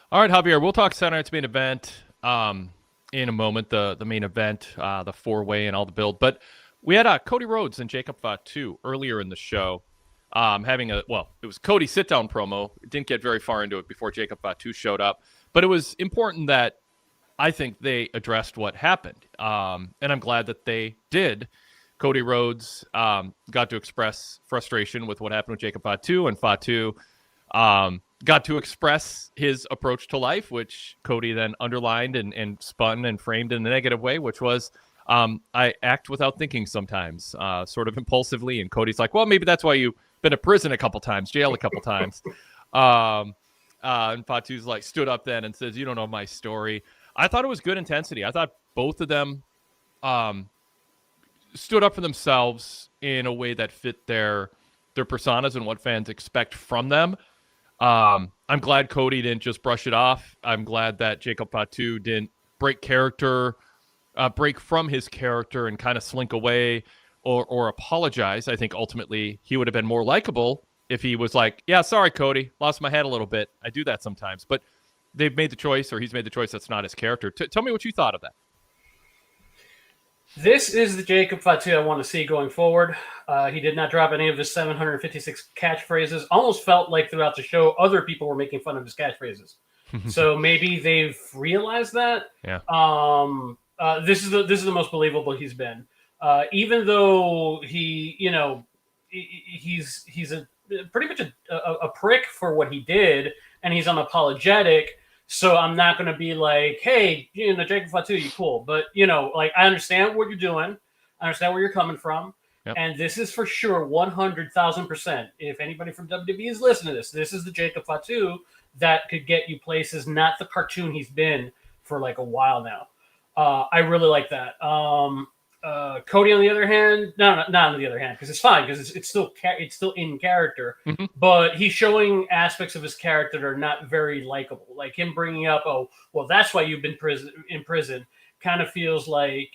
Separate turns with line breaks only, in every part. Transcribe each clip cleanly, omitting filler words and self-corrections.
All right, Javier, we'll talk Saturday night's main event in a moment, the main event, the four-way and all the build. But we had Cody Rhodes and Jacob Fatu earlier in the show it was Cody's sit-down promo. It didn't get very far into it before Jacob Fatu showed up. But it was important that I think they addressed what happened. And I'm glad that they did. Cody Rhodes got to express frustration with what happened with Jacob Fatu, and Fatu got to express his approach to life, which Cody then underlined and spun and framed in a negative way, which was, I act without thinking sometimes, sort of impulsively. And Cody's like, well, maybe that's why you've been to prison a couple times, jail a couple times. And Fatu's like stood up then and says, you don't know my story. I thought it was good intensity. I thought both of them stood up for themselves in a way that fit their personas and what fans expect from them. I'm glad Cody didn't just brush it off. I'm glad that Jacob Fatu didn't break from his character and kind of slink away or apologize. I think ultimately he would have been more likable if he was like, yeah, sorry, Cody, lost my head a little bit. I do that sometimes. But they've made the choice, or he's made the choice, that's not his character. Tell me what you thought of that.
This is the Jacob Fatu I want to see going forward. He did not drop any of his 756 catchphrases. Almost felt like throughout the show, other people were making fun of his catchphrases. So maybe they've realized that.
Yeah.
This is the most believable he's been. Even though he's a pretty much a prick for what he did, and he's unapologetic. So I'm not going to be like, hey, Jacob Fatu, you cool. But, I understand what you're doing. I understand where you're coming from. Yep. And this is for sure 100,000%. If anybody from WWE is listening to this is the Jacob Fatu that could get you places, not the cartoon he's been for like a while now. I really like that. Cody, on the other hand, not on the other hand, because it's fine, because it's still in character, but he's showing aspects of his character that are not very likable. Like him bringing up, oh, well, that's why you've been in prison, kind of feels like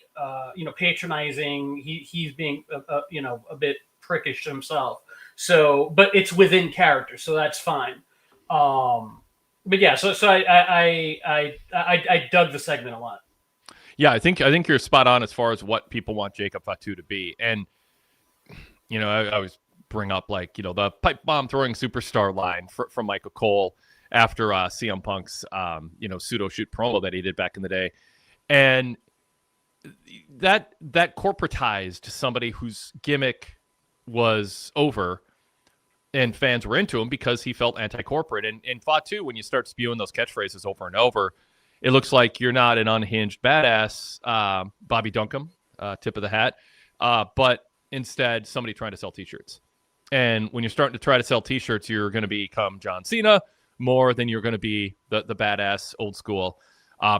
patronizing. He's being a bit prickish himself. So, but it's within character, so that's fine. But yeah, so I dug the segment a lot.
Yeah, I think you're spot on as far as what people want Jacob Fatu to be. And, I always bring up the pipe bomb throwing superstar line from Michael Cole after CM Punk's, pseudo shoot promo that he did back in the day. And that corporatized somebody whose gimmick was over and fans were into him because he felt anti-corporate. And Fatu, when you start spewing those catchphrases over and over, it looks like you're not an unhinged badass, Bobby Duncombe, tip of the hat, but instead somebody trying to sell T-shirts. And when you're starting to try to sell T-shirts, you're going to become John Cena more than you're going to be the badass old school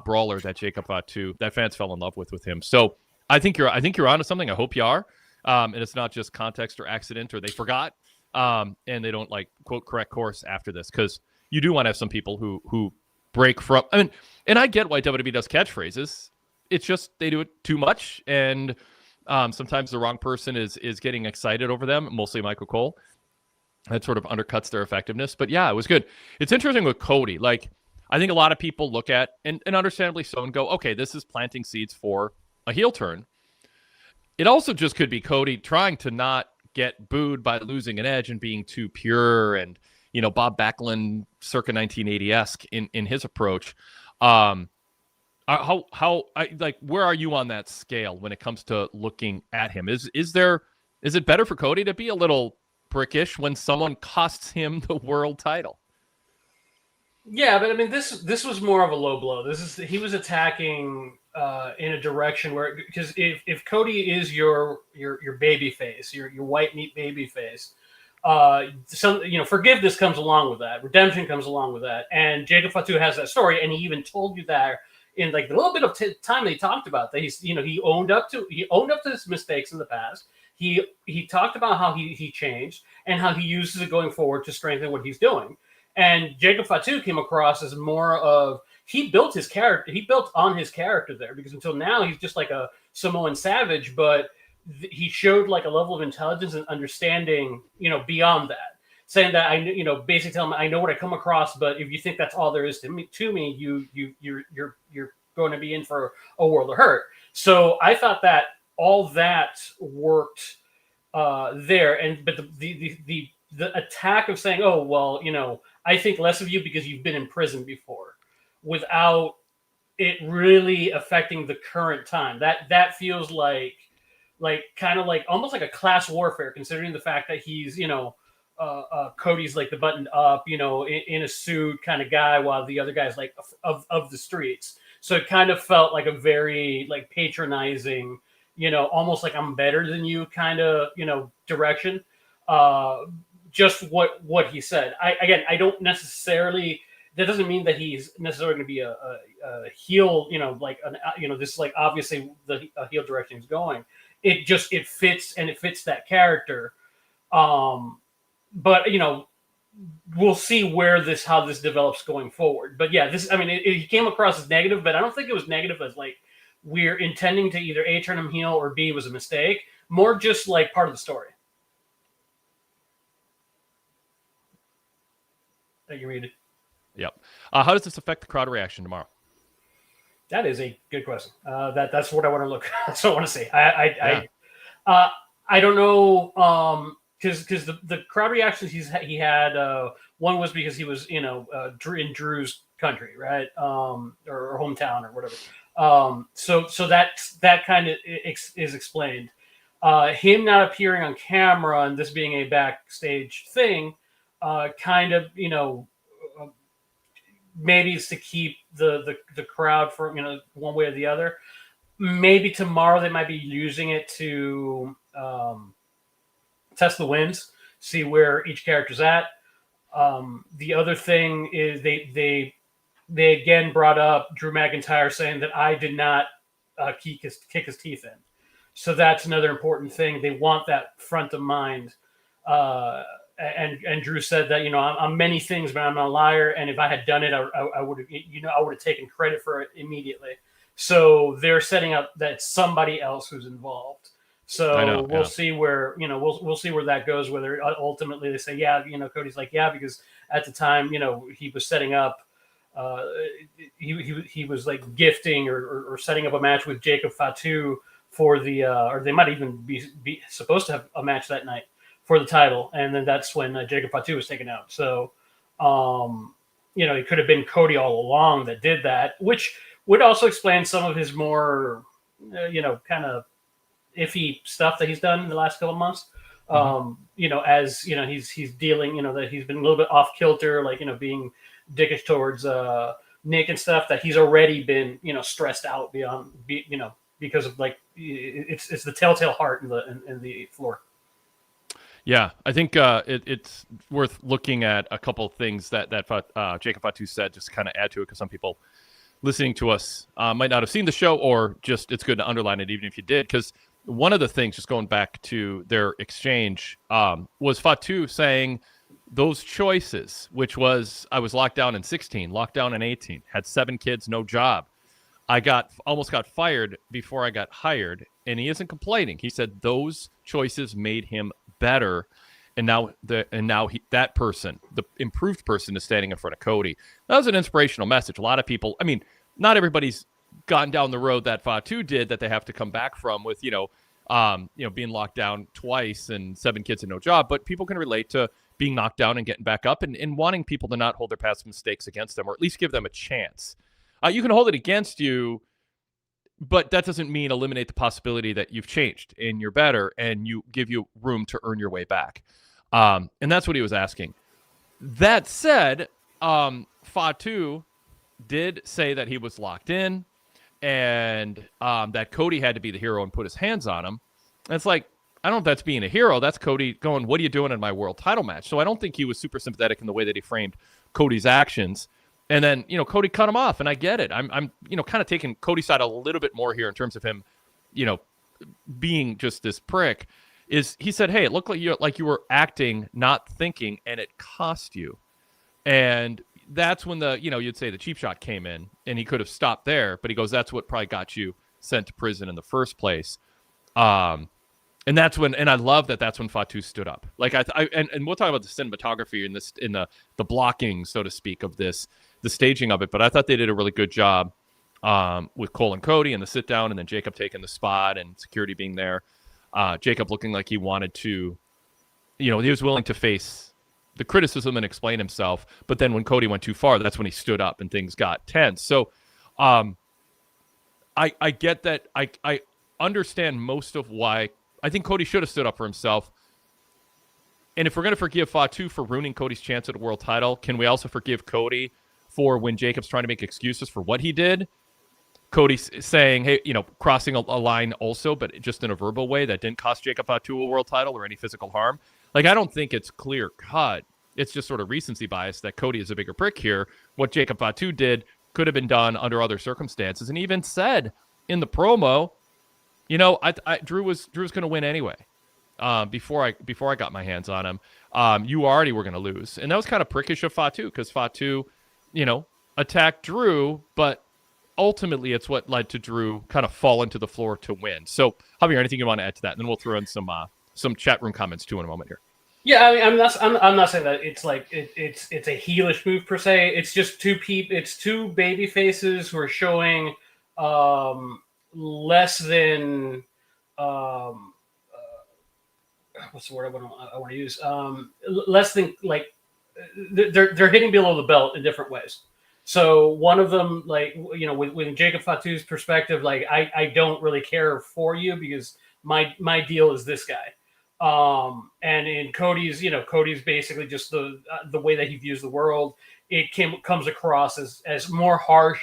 brawler that Jacob Fatu that fans fell in love with him. So I think you're onto something. I hope you are, and it's not just context or accident or they forgot, and they don't quote correct course after this, because you do want to have some people who break from. I mean, and I get why WWE does catchphrases. It's just they do it too much, and sometimes the wrong person is getting excited over them, mostly Michael Cole. That sort of undercuts their effectiveness. But yeah, it was good. It's interesting with Cody. I think a lot of people look at, and understandably so, and go, okay, this is planting seeds for a heel turn. It also just could be Cody trying to not get booed by losing an edge and being too pure and, Bob Backlund circa 1980-esque in his approach. Where are you on that scale when it comes to looking at him? Is it better for Cody to be a little prickish when someone costs him the world title?
Yeah, but I mean, this was more of a low blow. He was attacking in a direction where, because if Cody is your baby face, your white meat baby face, forgiveness comes along with that, redemption comes along with that, and Jacob Fatu has that story, and he even told you that in the little bit of time they talked about that he owned up to his mistakes in the past. He talked about how he changed and how he uses it going forward to strengthen what he's doing. And Jacob Fatu came across as more of, he built his character. He built on his character there, because until now he's just like a Samoan savage, but he showed a level of intelligence and understanding, beyond that. saying that basically telling him I know what I come across, but if you think that's all there is to me, you're going to be in for a world of hurt. So I thought that all that worked there, but the attack of saying, oh well, I think less of you because you've been in prison before, without it really affecting the current time. That feels like kind of like almost like a class warfare, considering the fact that he's Cody's like the buttoned up, in a suit kind of guy, while the other guy's like of the streets. So it kind of felt like a very like patronizing, almost like I'm better than you kind of direction. Just what he said. I don't necessarily. That doesn't mean that he's necessarily going to be a heel, this is like obviously the heel direction he's going. It fits, and it fits that character. But we'll see how this develops going forward. But yeah, it came across as negative, but I don't think it was negative as like we're intending to either A, turn him heel, or B, was a mistake. More just like part of the story. That you read it.
Yep. How does this affect the crowd reaction tomorrow?
That is a good question. That's what I want to look. That's what I want to see. I don't know. Because the crowd reactions he had, one was because he was in Drew's country, right, or hometown or whatever. So that kind of is explained. Him not appearing on camera and this being a backstage thing, kind of maybe it's to keep the crowd from one way or the other. Maybe tomorrow they might be using it to test the wins, see where each character's at. The other thing is they again brought up Drew McIntyre saying that I did not kick his teeth in. So that's another important thing. They want that front of mind. And Drew said that I'm many things, but I'm not a liar. And if I had done it, I would have taken credit for it immediately. So they're setting up that somebody else who's involved. So we'll see where we'll see where that goes. Whether ultimately they say Cody's like because at the time he was setting up, he was like gifting or setting up a match with Jacob Fatu for the or they might even be supposed to have a match that night for the title, and then that's when Jacob Fatu was taken out. So, it could have been Cody all along that did that, which would also explain some of his more, kind of iffy stuff that he's done in the last couple of months. As he's dealing, that he's been a little bit off kilter, like being dickish towards Nick and stuff. That he's already been, stressed out beyond, because of like it's the telltale heart in the floor.
Yeah, I think it's worth looking at a couple of things that Jacob Fatu said, just to kind of add to it, because some people listening to us might not have seen the show, or just it's good to underline it even if you did, because one of the things, just going back to their exchange, was Fatu saying those choices, which was I was locked down in 16, locked down in 18, had 7 kids, no job. I almost got fired before I got hired, and he isn't complaining. He said those choices made him better, and now that person, the improved person, is standing in front of Cody. That was an inspirational message. A lot of people, not everybody's gotten down the road that Fatu did, that they have to come back from with being locked down twice and 7 kids and no job, but people can relate to being knocked down and getting back up, and wanting people to not hold their past mistakes against them, or at least give them a chance. You can hold it against you, but that doesn't mean eliminate the possibility that you've changed and you're better, and you give you room to earn your way back. And that's what he was asking. That said, Fatu did say that he was locked in, and that Cody had to be the hero and put his hands on him. And it's like, I don't know if that's being a hero. That's Cody going, what are you doing in my world title match? So I don't think he was super sympathetic in the way that he framed Cody's actions. And then, Cody cut him off, and I get it. I'm kind of taking Cody's side a little bit more here in terms of him, being just this prick. Is he said, hey, it looked like you were acting, not thinking, and it cost you. And that's when you'd say the cheap shot came in, and he could have stopped there. But he goes, that's what probably got you sent to prison in the first place. And that's when, and I love that that's when Fatu stood up. Like and we'll talk about the cinematography in this, in the blocking, so to speak, of this, the staging of it. But I thought they did a really good job with Cole and Cody and the sit down, and then Jacob taking the spot and security being there. Jacob looking like he wanted to, he was willing to face the criticism and explain himself. But then when Cody went too far, that's when he stood up and things got tense. So I get that. I understand most of why. I think Cody should have stood up for himself. And if we're going to forgive Fatu for ruining Cody's chance at a world title, can we also forgive Cody for when Jacob's trying to make excuses for what he did? Cody's saying, hey, crossing a line also, but just in a verbal way that didn't cost Jacob Fatu a world title or any physical harm. Like, I don't think it's clear cut. It's just sort of recency bias that Cody is a bigger prick here. What Jacob Fatu did could have been done under other circumstances. And he even said in the promo, Drew was going to win anyway. Before I got my hands on him, you already were going to lose, and that was kind of prickish of Fatu because Fatu, attacked Drew, but ultimately it's what led to Drew kind of falling to the floor to win. So, Javier, anything you want to add to that? And then we'll throw in some chat room comments too in a moment here.
Yeah, I mean, I'm not saying that it's like it's a heelish move per se. It's just two baby faces who are showing less than what's the word I want to use? Less than, like, they're hitting below the belt in different ways. So one of them, like, with Jacob Fatu's perspective, like, I don't really care for you because my deal is this guy. And in Cody's, Cody's basically just the way that he views the world. It comes across as more harsh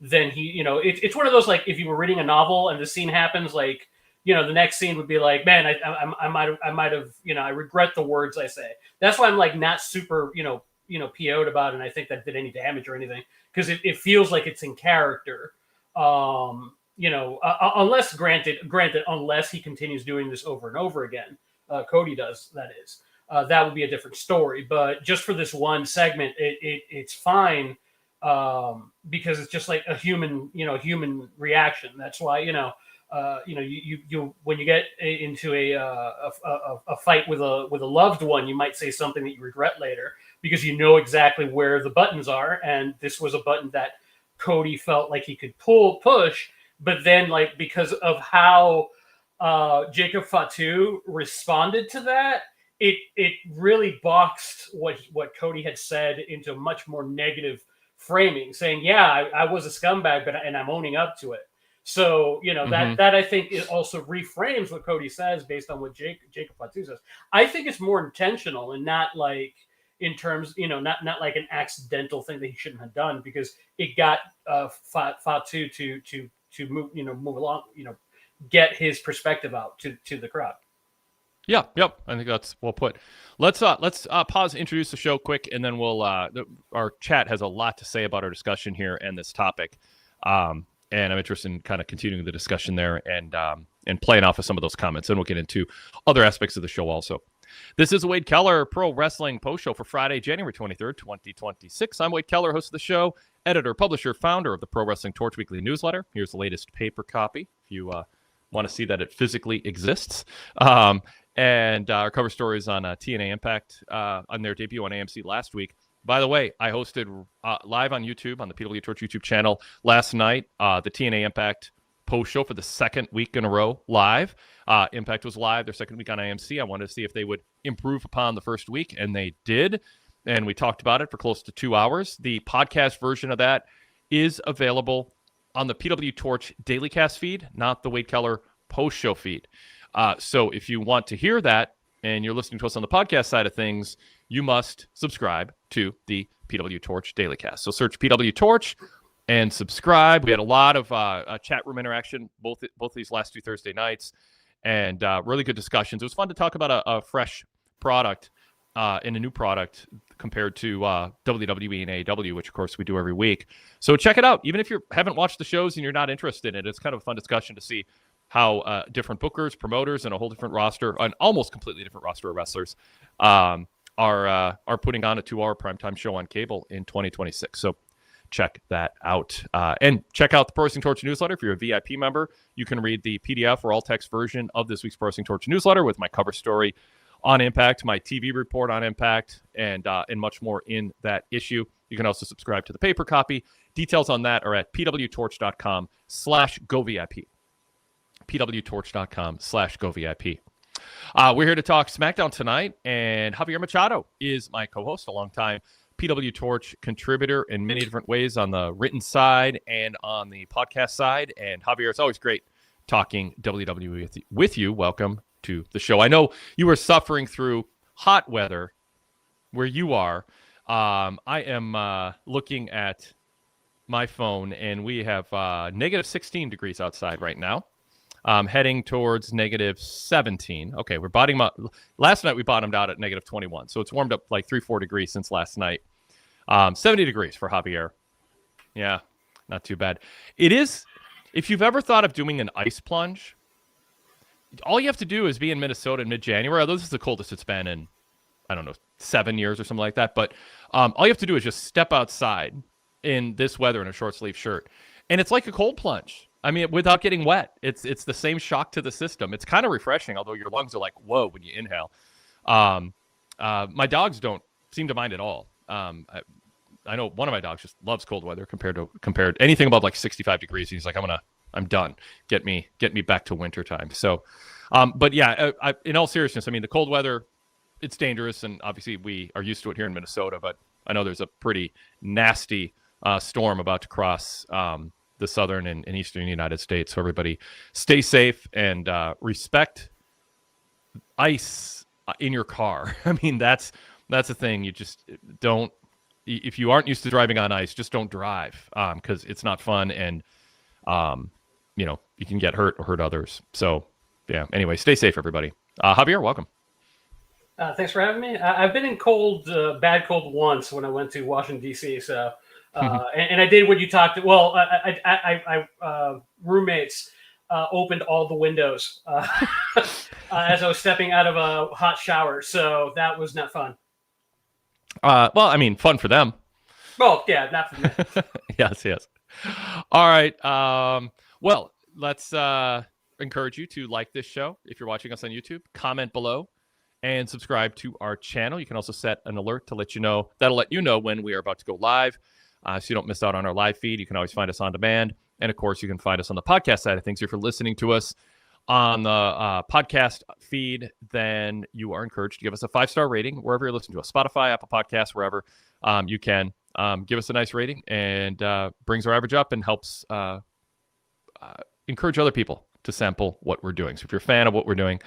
than he, it's one of those, like, if you were reading a novel and the scene happens, like, the next scene would be like, man, I might have, I regret the words I say. That's why I'm, like, not super, PO'd about it. And I think that did any damage or anything, because it feels like it's in character. Unless unless he continues doing this over and over again, Cody does, that is, that would be a different story. But just for this one segment, it's fine. Because it's just like a human reaction. That's why, you when you get into a fight with a loved one, you might say something that you regret later because you know exactly where the buttons are. And this was a button that Cody felt like he could push, but then, like, because of how Jacob Fatu responded to that, it really boxed what Cody had said into a much more negative framing, saying, yeah, I was a scumbag, and I'm owning up to it. So, that I think it also reframes what Cody says based on what Jacob Fatu says. I think it's more intentional and not like in terms, not like an accidental thing that he shouldn't have done, because it got Fatu to move along, get his perspective out to the crowd.
Yeah, yep. I think that's well put. Let's pause, introduce the show quick, and then we'll our chat has a lot to say about our discussion here and this topic. And I'm interested in kind of continuing the discussion there and playing off of some of those comments. And we'll get into other aspects of the show also. This is a Wade Keller Pro Wrestling Post Show for Friday, January 23rd, 2026. I'm Wade Keller, host of the show, editor, publisher, founder of the PWTorch Weekly Newsletter. Here's the latest paper copy if you want to see that it physically exists. And our cover stories on TNA Impact on their debut on AMC last week. By the way, I hosted live on YouTube, on the PWTorch YouTube channel last night, the TNA Impact post show for the second week in a row live. Impact was live their second week on AMC. I wanted to see if they would improve upon the first week, and they did. And we talked about it for close to 2 hours. The podcast version of that is available on the PWTorch Daily Cast feed, not the Wade Keller post show feed. So if you want to hear that and you're listening to us on the podcast side of things, you must subscribe to the PWTorch Daily Cast. So search PWTorch and subscribe. We had a lot of chat room interaction both these last 2 Thursday nights, and really good discussions. It was fun to talk about a fresh product and a new product compared to WWE and AEW, which of course we do every week. So check it out. Even if you haven't watched the shows and you're not interested in it, it's kind of a fun discussion to see how different bookers, promoters, and a whole different roster, an almost completely different roster of wrestlers, are putting on a 2-hour primetime show on cable in 2026. So check that out. And check out the Pro Wrestling Torch newsletter. If you're a VIP member, you can read the PDF or all-text version of this week's Pro Wrestling Torch newsletter with my cover story on Impact, my TV report on Impact, and much more in that issue. You can also subscribe to the paper copy. Details on that are at pwtorch.com/govip. pwtorch.com/govip. We're here to talk SmackDown tonight, and Javier Machado is my co-host, a longtime PW Torch contributor in many different ways on the written side and on the podcast side. And Javier, it's always great talking WWE with you. Welcome to the show. I know you were suffering through hot weather where you are. I am looking at my phone, and we have negative 16 degrees outside right now. Heading towards negative 17. Okay, we're bottoming up. Last night we bottomed out at negative 21, so it's warmed up like 3-4 degrees since last night. 70 degrees for Javier. Yeah, not too bad. It is, if you've ever thought of doing an ice plunge, all you have to do is be in Minnesota in mid-January. Although this is the coldest it's been in, I don't know, 7 years or something like that. But all you have to do is just step outside in this weather in a short sleeve shirt, and it's like a cold plunge. I mean, without getting wet. It's the same shock to the system. It's kind of refreshing, although your lungs are like, whoa, when you inhale. My dogs don't seem to mind at all. I know one of my dogs just loves cold weather compared anything above like 65 degrees. He's like, I'm done. Get me back to wintertime. So, but yeah, in all seriousness, I mean, the cold weather, it's dangerous. And obviously we are used to it here in Minnesota, but I know there's a pretty nasty storm about to cross the southern and eastern United States. So everybody stay safe and respect ice in your car. I mean, that's the thing. You just don't, if you aren't used to driving on ice, just don't drive because it's not fun. And, you can get hurt or hurt others. So yeah, anyway, stay safe, everybody. Javier, welcome.
Thanks for having me. I've been in bad cold once when I went to Washington, D.C. So, and I did what you talked. Well, I roommates opened all the windows as I was stepping out of a hot shower. So that was not fun.
Well, I mean, fun for them.
Well, yeah, not for me.
Yes. All right. Well, let's encourage you to like this show if you're watching us on YouTube. Comment below and subscribe to our channel. You can also set an alert to let you know. That'll let you know when we are about to go live. So you don't miss out on our live feed. You can always find us on demand. And, of course, you can find us on the podcast side of things. If you're listening to us on the podcast feed, then you are encouraged to give us a 5-star rating wherever you're listening to us. Spotify, Apple Podcasts, wherever you can. Give us a nice rating and brings our average up and helps encourage other people to sample what we're doing. So if you're a fan of what we're doing,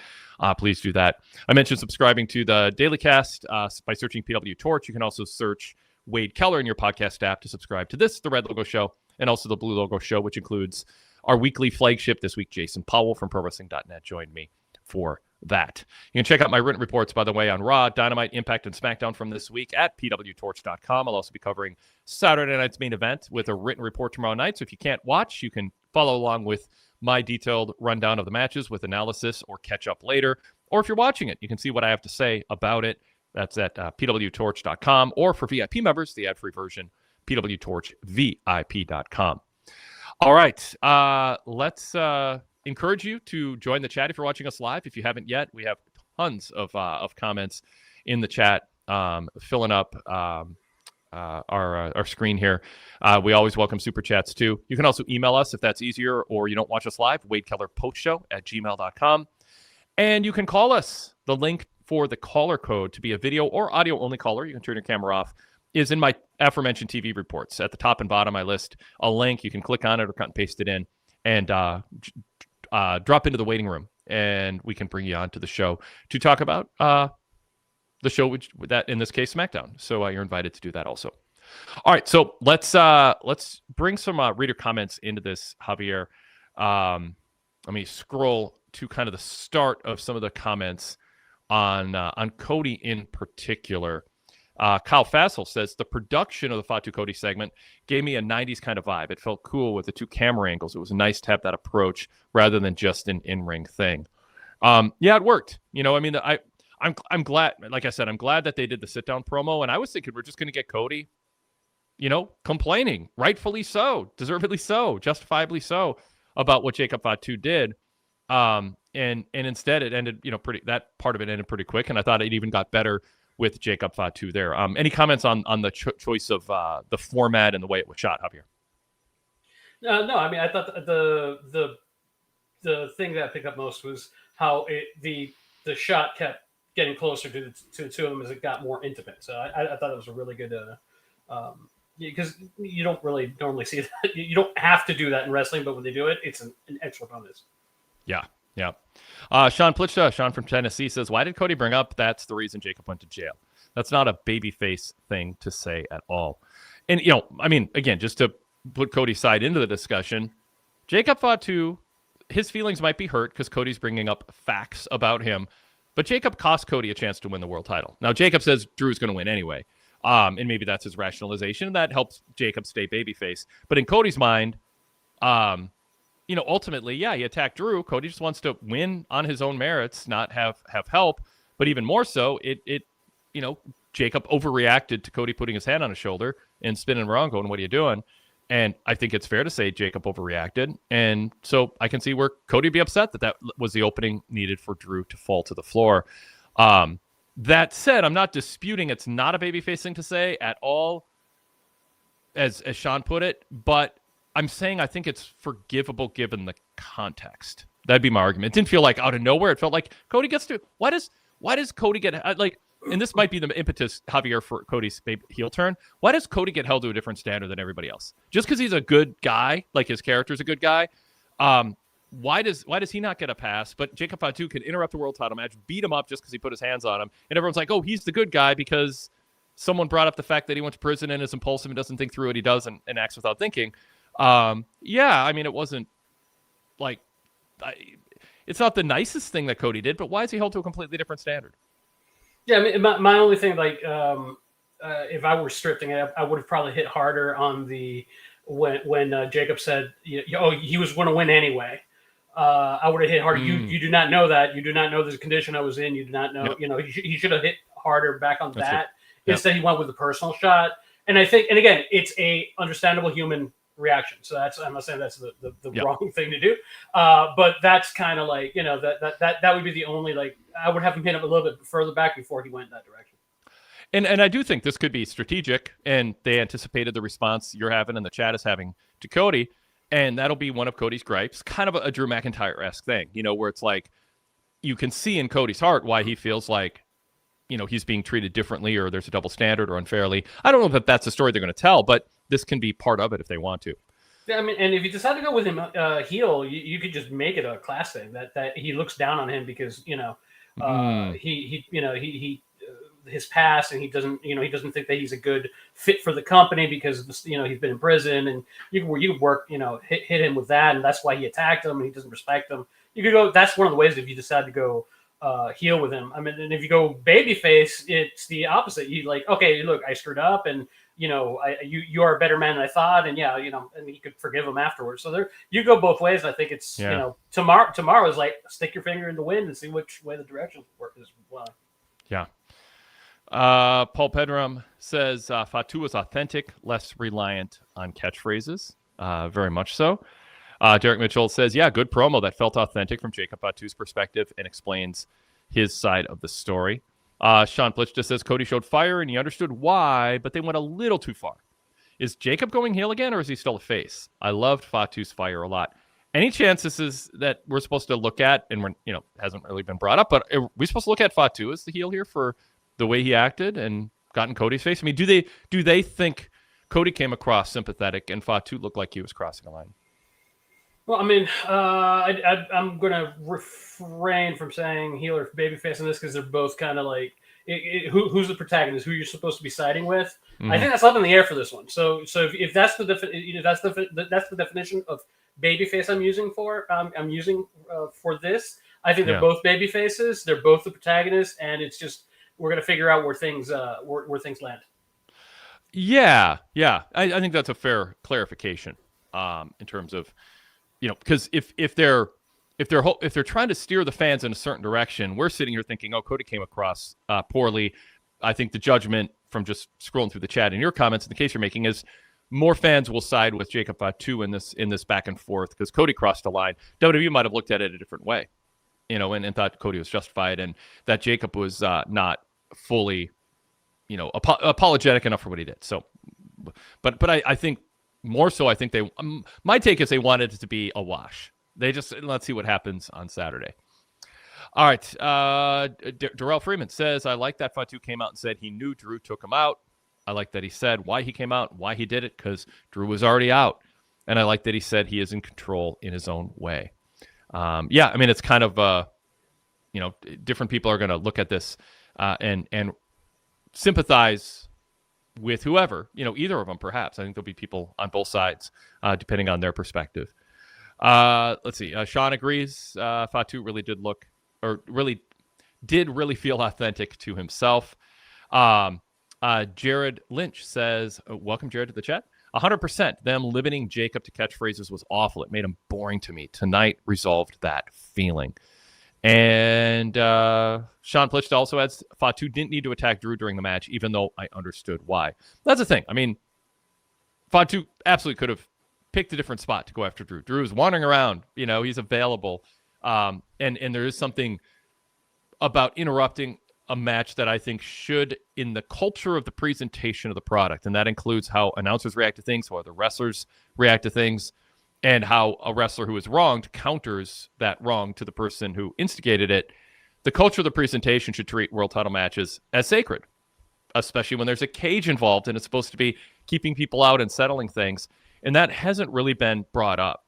please do that. I mentioned subscribing to the Daily Cast by searching PWTorch. You can also search Wade Keller in your podcast app to subscribe to this, the Red Logo Show, and also the Blue Logo Show, which includes our weekly flagship. This week, Jason Powell from ProWrestling.net joined me for that. You can check out my written reports, by the way, on Raw, Dynamite, Impact, and SmackDown from this week at PWTorch.com. I'll also be covering Saturday night's main event with a written report tomorrow night. So if you can't watch, you can follow along with my detailed rundown of the matches with analysis or catch up later. Or if you're watching it, you can see what I have to say about it. That's at PWTorch.com, or for VIP members, the ad-free version, PWTorchVIP.com. All right, let's encourage you to join the chat if you're watching us live. If you haven't yet, we have tons of comments in the chat filling up our screen here. We always welcome super chats too. You can also email us if that's easier, or you don't watch us live, wadekellerpostshow@gmail.com. And you can call us. The link for the caller code to be a video or audio only caller, you can turn your camera off, is in my aforementioned TV reports. At the top and bottom, I list a link. You can click on it or cut and paste it in and drop into the waiting room, and we can bring you on to the show to talk about the show, which that in this case SmackDown. So you're invited to do that also. All right, so let's bring some reader comments into this, Javier. Let me scroll to kind of the start of some of the comments on Cody in particular. Kyle Fassel says, the production of the Fatu Cody segment gave me a 90s kind of vibe. It felt cool with the two camera angles. It was nice to have that approach rather than just an in-ring thing. Yeah, it worked. I mean, I'm glad, like I said, I'm glad that they did the sit-down promo, and I was thinking we're just going to get Cody, complaining, rightfully so, deservedly so, justifiably so, about what Jacob Fatu did. And instead it ended, that part of it ended pretty quick. And I thought it even got better with Jacob Fatu there. Any comments on the choice of the format and the way it was shot, Javier?
No, I mean, I thought the thing that I picked up most was how the shot kept getting closer to the two of them as it got more intimate. So I thought it was a really good, because you don't really normally see that. You don't have to do that in wrestling, but when they do it, it's an extra bonus.
Yeah. Sean Plichta, Sean from Tennessee, says, why did Cody bring up that's the reason Jacob went to jail? That's not a babyface thing to say at all. And, I mean, again, just to put Cody's side into the discussion, Jacob Fatu, his feelings might be hurt because Cody's bringing up facts about him, but Jacob cost Cody a chance to win the world title. Now, Jacob says Drew's going to win anyway, and maybe that's his rationalization, and that helps Jacob stay babyface. But in Cody's mind, ultimately, yeah, he attacked Drew. Cody just wants to win on his own merits, not have help. But even more so, Jacob overreacted to Cody putting his hand on his shoulder and spinning around going, what are you doing? And I think it's fair to say Jacob overreacted. And so I can see where Cody would be upset that was the opening needed for Drew to fall to the floor. That said, I'm not disputing it's not a babyface thing to say at all, as Sean put it, but I'm saying I think it's forgivable given the context. That'd be my argument. It didn't feel like out of nowhere. It felt like Cody gets to. Why does Cody get like? And this might be the impetus, Javier, for Cody's heel turn. Why does Cody get held to a different standard than everybody else? Just because he's a good guy, like his character's a good guy. Why does he not get a pass? But Jacob Fatu can interrupt the world title match, beat him up just because he put his hands on him, and everyone's like, "Oh, he's the good guy," because someone brought up the fact that he went to prison and is impulsive and doesn't think through what he does and acts without thinking. Yeah, I mean, it wasn't like it's not the nicest thing that Cody did, but why is he held to a completely different standard?
Yeah, I mean, my only thing, like, if I were scripting it, I would have probably hit harder on the when Jacob said, he was going to win anyway. I would have hit harder. You do not know that. You do not know the condition I was in. You do not know. Yep. He should have hit harder back on that. Yep. Instead, he went with the personal shot. And I think, and again, it's a understandable human reaction. So I'm not saying that's the yep. wrong thing to do. But that's kind of like, that would be the only, like, I would have him hit him a little bit further back before he went in that direction.
And I do think this could be strategic, and they anticipated the response you're having and the chat is having to Cody, and that'll be one of Cody's gripes, kind of a Drew McIntyre-esque thing, where it's like you can see in Cody's heart why he feels like, he's being treated differently or there's a double standard or unfairly. I don't know if that's the story they're going to tell, but this can be part of it if they want to. Yeah, I
mean, and if you decide to go with him heel, you could just make it a class thing that he looks down on him because he his past, and he doesn't think that he's a good fit for the company because he's been in prison, and you could work hit him with that, and that's why he attacked him and he doesn't respect him. You could go. That's one of the ways if you decide to go heel with him. I mean, and if you go babyface, it's the opposite. You like, okay, look, I screwed up, and you are a better man than I thought, and and you could forgive him afterwards. So you go both ways. And I think it's tomorrow is like stick your finger in the wind and see which way the direction work is. Well,
yeah. Paul Pedram says Fatu was authentic, less reliant on catchphrases. Very much so. Derek Mitchell says, yeah, good promo that felt authentic from Jacob Fatu's perspective and explains his side of the story. Sean Plichta says Cody showed fire and he understood why, but they went a little too far. Is Jacob going heel again, or is he still a face? I loved Fatu's fire a lot. Any chance this is that we're supposed to look at, and we're hasn't really been brought up, but are we supposed to look at Fatu as the heel here for the way he acted and got in Cody's face? I mean, do they think Cody came across sympathetic and Fatu looked like he was crossing a line?
Well, I mean, I'm going to refrain from saying heel or babyface in this because they're both kind of like, who's the protagonist, who you're supposed to be siding with. Mm-hmm. I think that's up in the air for this one. So if that's the that's the definition of babyface I'm using for this, I think they're both babyfaces. They're both the protagonists, and it's just we're going to figure out where things land.
Yeah. I think that's a fair clarification in terms of. Because if they're trying to steer the fans in a certain direction, we're sitting here thinking, oh, Cody came across poorly. I think the judgment from just scrolling through the chat and your comments, and the case you're making is more fans will side with Jacob Fatu in this back and forth because Cody crossed the line. WWE might have looked at it a different way, and thought Cody was justified and that Jacob was not fully, apologetic enough for what he did. So, but I think more so, I think my take is they wanted it to be a wash. Let's see what happens on Saturday. All right. Darrell Freeman says, I like that Fatu came out and said he knew Drew took him out. I like that he said why he came out, why he did it, because Drew was already out. And I like that he said he is in control in his own way. It's kind of, different people are going to look at this and sympathize with whoever, either of them perhaps. I think there'll be people on both sides, depending on their perspective. Let's see. Sean agrees. Fatu really did really feel authentic to himself. Jared Lynch says, welcome, Jared, to the chat. 100%. Them limiting Jacob to catchphrases was awful. It made him boring to me. Tonight resolved that feeling. And Sean Plitch also adds, Fatu didn't need to attack Drew during the match, even though I understood why. That's the thing. I mean, Fatu absolutely could have picked a different spot to go after Drew. Drew's wandering around. He's available. And there is something about interrupting a match that I think should, in the culture of the presentation of the product, and that includes how announcers react to things, how other wrestlers react to things, and how a wrestler who is wronged counters that wrong to the person who instigated it. The culture of the presentation should treat world title matches as sacred, especially when there's a cage involved and it's supposed to be keeping people out and settling things. And that hasn't really been brought up.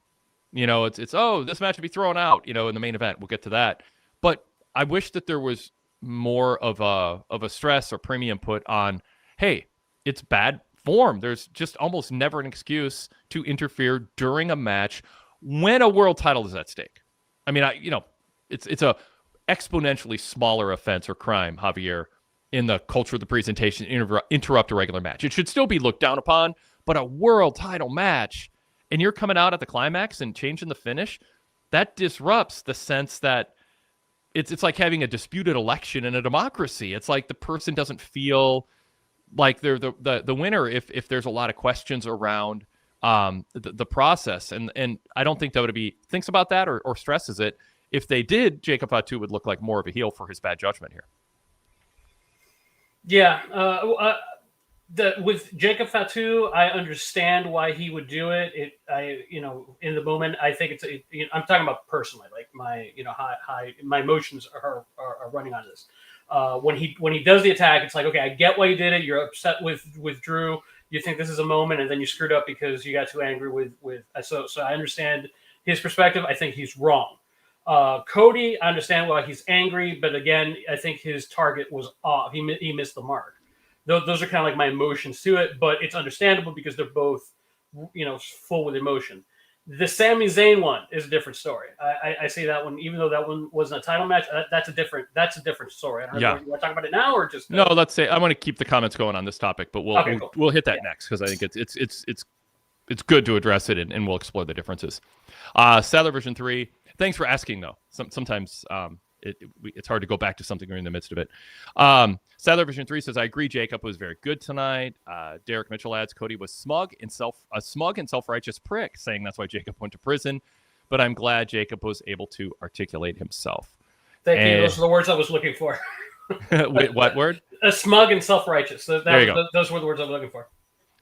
It's this match should be thrown out, in the main event. We'll get to that. But I wish that there was more of a stress or premium put on, hey, it's bad form. There's just almost never an excuse to interfere during a match when a world title is at stake. I mean, it's a exponentially smaller offense or crime, Javier, in the culture of the presentation, interrupt a regular match. It should still be looked down upon, but a world title match, and you're coming out at the climax and changing the finish, that disrupts the sense that it's like having a disputed election in a democracy. It's like the person doesn't feel like they're the winner if there's a lot of questions around the process. And I don't think WWE thinks about that or stresses it. If they did, Jacob Fatu would look like more of a heel for his bad judgment here.
Yeah. With Jacob Fatu, I understand why he would do it. In the moment, I think I'm talking about personally, like my emotions are running on this. When he does the attack, it's like, okay, I get why you did it. You're upset with Drew. You think this is a moment, and then you screwed up because you got too angry with. So I understand his perspective. I think he's wrong. Cody, I understand why he's angry, but again, I think his target was off. He missed the mark. Those are kind of like my emotions to it, but it's understandable because they're both, full with emotion. The Sami Zayn one is a different story. I say that one, even though that one wasn't a title match, that's a different story. I don't know if you want to talk about it now or just
no. Let's say I want to keep the comments going on this topic, but we'll hit that next because I think it's good to address it and we'll explore the differences. Sadler version 3. Thanks for asking though. Sometimes it's hard to go back to something during the midst of it. Sadler version 3 says, I agree Jacob was very good tonight. Derek Mitchell adds, Cody was a smug and self-righteous prick, saying that's why Jacob went to prison. But I'm glad Jacob was able to articulate himself.
Thank you. Those are the words I was looking for.
Wait, what word?
A smug and self-righteous.
There you go.
Those were the words I was looking for.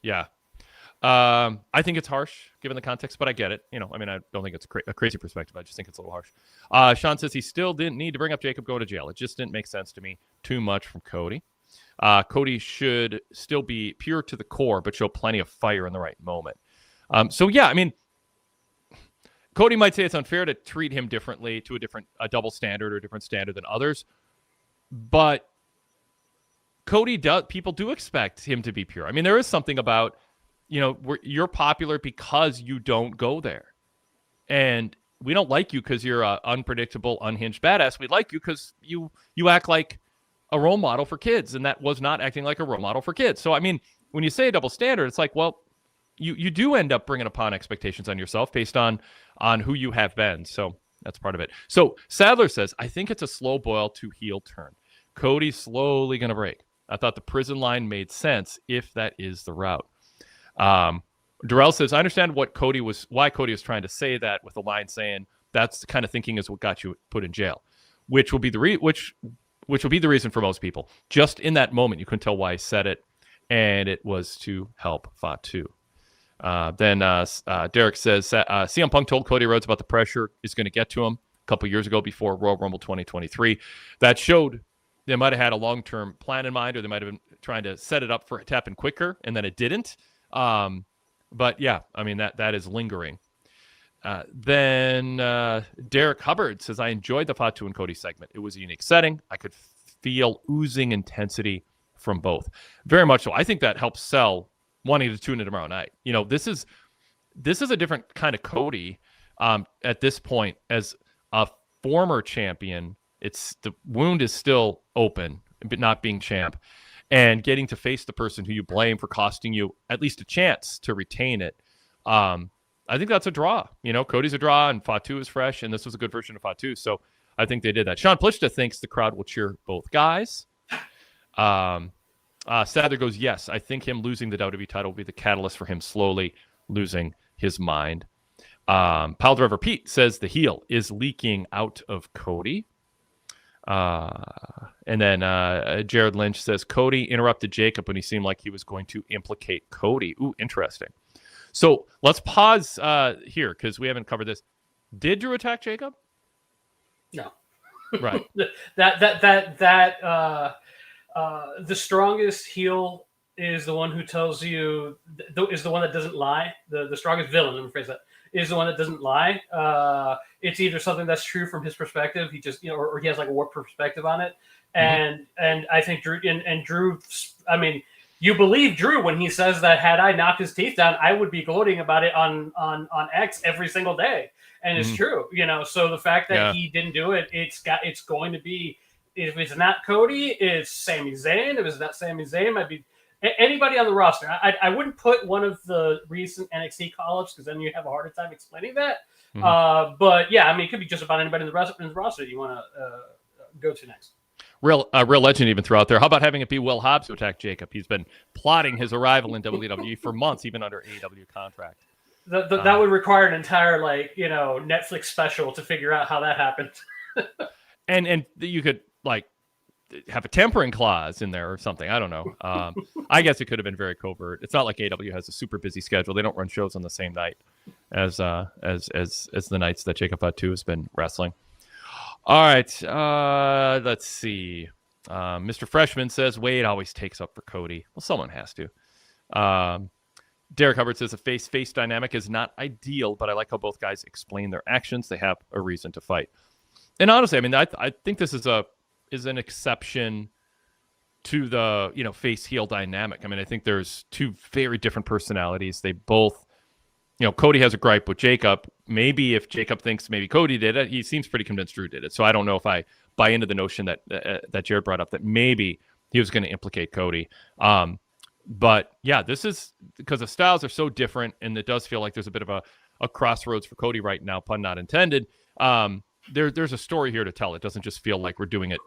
Yeah. I think it's harsh given the context, but I get it. I don't think it's a crazy perspective. I just think it's a little harsh. Sean says he still didn't need to bring up Jacob going to jail. It just didn't make sense to me. Too much from Cody. Cody should still be pure to the core, but show plenty of fire in the right moment. Cody might say it's unfair to treat him differently to a double standard or a different standard than others, but people do expect him to be pure. I mean, there is something about, you're popular because you don't go there. And we don't like you because you're an unpredictable, unhinged badass. We like you because you act like a role model for kids, and that was not acting like a role model for kids. So, I mean, when you say a double standard, it's like, well, you do end up bringing upon expectations on yourself based on who you have been. So that's part of it. So Sadler says, I think it's a slow boil to heel turn. Cody's slowly going to break. I thought the prison line made sense if that is the route. Darrell says, I understand why Cody was trying to say that with the line saying that's the kind of thinking is what got you put in jail, which will be the reason for most people. Just in that moment, you couldn't tell why he said it, and it was to help Fatu. Then Derek says, CM Punk told Cody Rhodes about the pressure is going to get to him a couple years ago before Royal Rumble 2023. That showed they might have had a long-term plan in mind, or they might have been trying to set it up for it to happen quicker, and then it didn't. But yeah, I mean, that is lingering. Then Derek Hubbard says, I enjoyed the Fatu and Cody segment. It was a unique setting. I could feel oozing intensity from both. Very much so. I think that helps sell wanting to tune in tomorrow night. This is a different kind of Cody at this point. As a former champion, the wound is still open, but not being champ. And getting to face the person who you blame for costing you at least a chance to retain it. I think that's a draw. Cody's a draw and Fatu is fresh, and this was a good version of Fatu. So I think they did that. Sean Plichta thinks the crowd will cheer both guys. Sadler goes, yes, I think him losing the WWE title will be the catalyst for him slowly losing his mind. Pile Driver Pete says the heel is leaking out of Cody. And then Jared Lynch says Cody interrupted Jacob when he seemed like he was going to implicate Cody. Ooh, interesting. So let's pause here because we haven't covered this. Did Drew attack Jacob?
No.
Right.
The strongest heel is the one who tells you is the one that doesn't lie. The strongest villain, let me phrase that, is the one that doesn't lie. It's either something that's true from his perspective, he just or he has like a warped perspective on it. And I think Drew and Drew, I mean, you believe Drew when he says that had I knocked his teeth down, I would be gloating about it on X every single day. And it's true, So the fact that he didn't do it, it's going to be, if it's not Cody, it's Sami Zayn. If it's not Sami Zayn, might be anybody on the roster. I wouldn't put one of the recent NXT call-ups because then you have a harder time explaining that. But yeah, I mean, it could be just about anybody in the roster you want to go to next.
Real legend even throw out there. How about having it be Will Hobbs who attacked Jacob? He's been plotting his arrival in WWE for months, even under AEW contract.
That would require an entire Netflix special to figure out how that happened.
and you could have a tampering clause in there or something. I don't know. I guess it could have been very covert. It's not like AEW has a super busy schedule. They don't run shows on the same night as the nights that Jacob Fatu has been wrestling. All right, let's see. Mr. Freshman says Wade always takes up for Cody. Well, someone has to. Derek Hubbard says a face-face dynamic is not ideal, but I like how both guys explain their actions. They have a reason to fight. And honestly, I mean, I think this is an exception to the face-heel dynamic. I mean, I think there's two very different personalities. They both, Cody has a gripe with Jacob. Maybe if Jacob thinks maybe Cody did it, he seems pretty convinced Drew did it. So I don't know if I buy into the notion that Jared brought up that maybe he was going to implicate Cody. But yeah, this is because the styles are so different, and it does feel like there's a bit of a crossroads for Cody right now, pun not intended. There's a story here to tell. It doesn't just feel like we're doing it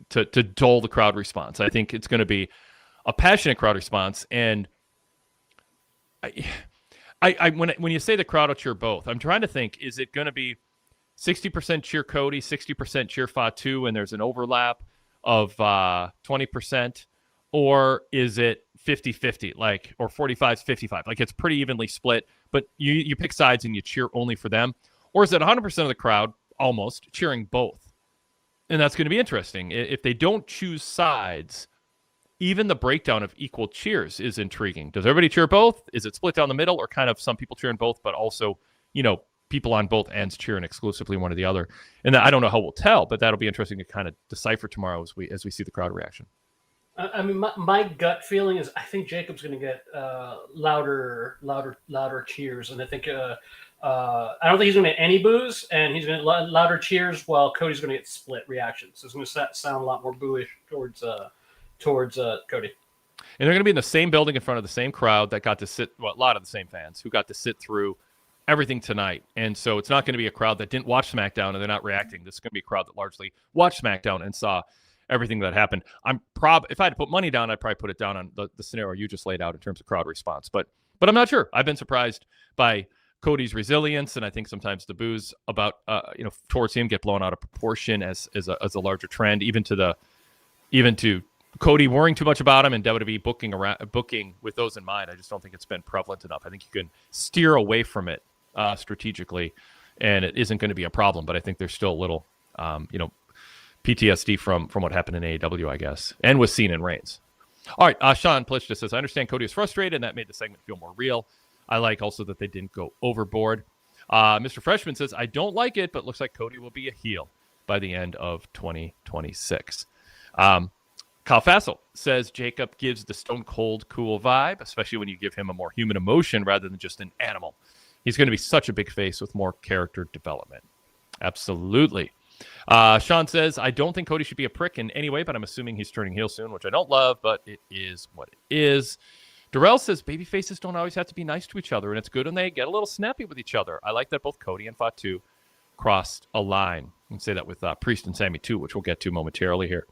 to dull the crowd response. I think it's going to be a passionate crowd response. And when you say the crowd will cheer both, I'm trying to think, is it going to be 60% cheer Cody, 60% cheer Fatu, and there's an overlap of 20%? Or is it 50-50, or 45-55? Like, it's pretty evenly split, but you pick sides and you cheer only for them? Or is it 100% of the crowd almost cheering both? And that's going to be interesting. If they don't choose sides, even the breakdown of equal cheers is intriguing. Does everybody cheer both? Is it split down the middle, or kind of some people cheering both, but also, people on both ends cheering exclusively one or the other? And I don't know how we'll tell, but that'll be interesting to kind of decipher tomorrow as we see the crowd reaction.
I mean, my gut feeling is I think Jacob's going to get louder cheers, and I think I don't think he's going to get any boos, and he's going to get louder cheers while Cody's going to get split reactions. So it's going to sound a lot more booish towards Cody.
And they're going to be in the same building in front of the same crowd that got to sit, a lot of the same fans who got to sit through everything tonight. And so it's not going to be a crowd that didn't watch SmackDown and they're not reacting. This is going to be a crowd that largely watched SmackDown and saw everything that happened. If I had to put money down, I'd probably put it down on the scenario you just laid out in terms of crowd response. But I'm not sure. I've been surprised by Cody's resilience, and I think sometimes the boos about towards him get blown out of proportion as a larger trend, even to Cody worrying too much about him and WWE booking with those in mind. I just don't think it's been prevalent enough. I think you can steer away from it strategically, and it isn't going to be a problem. But I think there's still a little PTSD from what happened in AEW, I guess, and was seen in Reigns. All right, Sean Plichta says, I understand Cody is frustrated, and that made the segment feel more real. I like also that they didn't go overboard. Mr. Freshman says, I don't like it, but looks like Cody will be a heel by the end of 2026. Kyle Fassel says, Jacob gives the stone cold cool vibe, especially when you give him a more human emotion rather than just an animal. He's going to be such a big face with more character development. Absolutely. Sean says, I don't think Cody should be a prick in any way, but I'm assuming he's turning heel soon, which I don't love, but it is what it is. Darrell says, baby faces don't always have to be nice to each other, and it's good when they get a little snappy with each other. I like that both Cody and Fatu crossed a line. You can say that with Priest and Sammy too, which we'll get to momentarily here.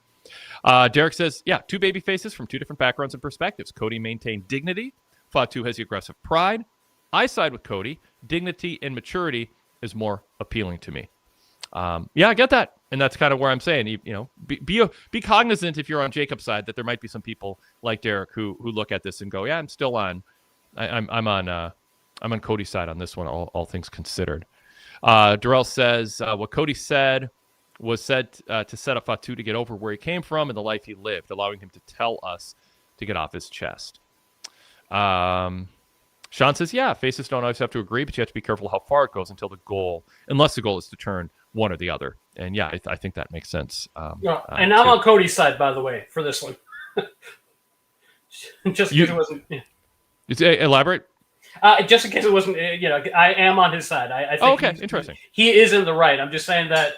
Derek says, yeah, two baby faces from two different backgrounds and perspectives. Cody maintained dignity. Fatu has the aggressive pride. I side with Cody. Dignity and maturity is more appealing to me. Yeah, I get that. And that's kind of where I'm saying, be cognizant if you're on Jacob's side that there might be some people like Derek who look at this and go, yeah, I'm still on. I'm on Cody's side on this one, all things considered. Darrell says what Cody said was said to set up Fatu to get over where he came from and the life he lived, allowing him to tell us to get off his chest. Sean says, yeah, faces don't always have to agree, but you have to be careful how far it goes unless the goal is to turn one or the other. And yeah, I think that makes sense.
And I'm on Cody's side, by the way, for this one. Just because it wasn't. Yeah.
Elaborate.
Just in case it wasn't, I am on his side. I think
interesting.
He is in the right. I'm just saying that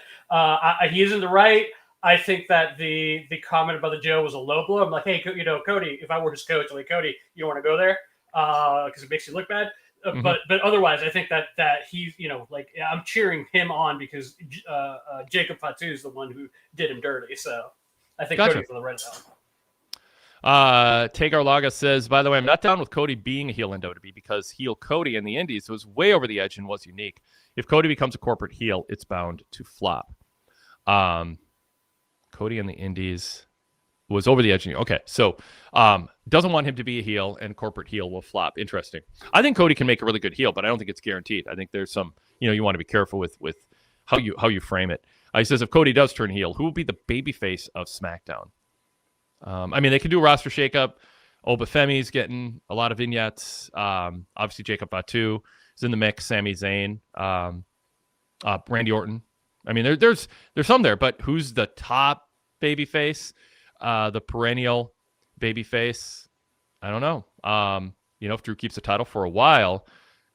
he is in the right. I think that the comment about the jail was a low blow. I'm like, hey, Cody, if I were his coach, I'm like, Cody, you don't want to go there because it makes you look bad. But otherwise, I think that he's, I'm cheering him on because Jacob Fatu is the one who did him dirty. So I think Cody's on the right side.
Tagar Laga says, by the way, I'm not down with Cody being a heel in WWE because heel Cody in the Indies was way over the edge and was unique. If Cody becomes a corporate heel, it's bound to flop. Cody in the Indies was over the edge. Okay, so doesn't want him to be a heel, and corporate heel will flop. Interesting. I think Cody can make a really good heel, but I don't think it's guaranteed. I think there's some, you want to be careful with how you frame it. He says if Cody does turn heel, who will be the babyface of SmackDown? They could do a roster shakeup. Obafemi's getting a lot of vignettes. Obviously, Jacob Fatu is in the mix. Sami Zayn, Randy Orton. There's some there, but who's the top babyface? The perennial babyface? I don't know. If Drew keeps the title for a while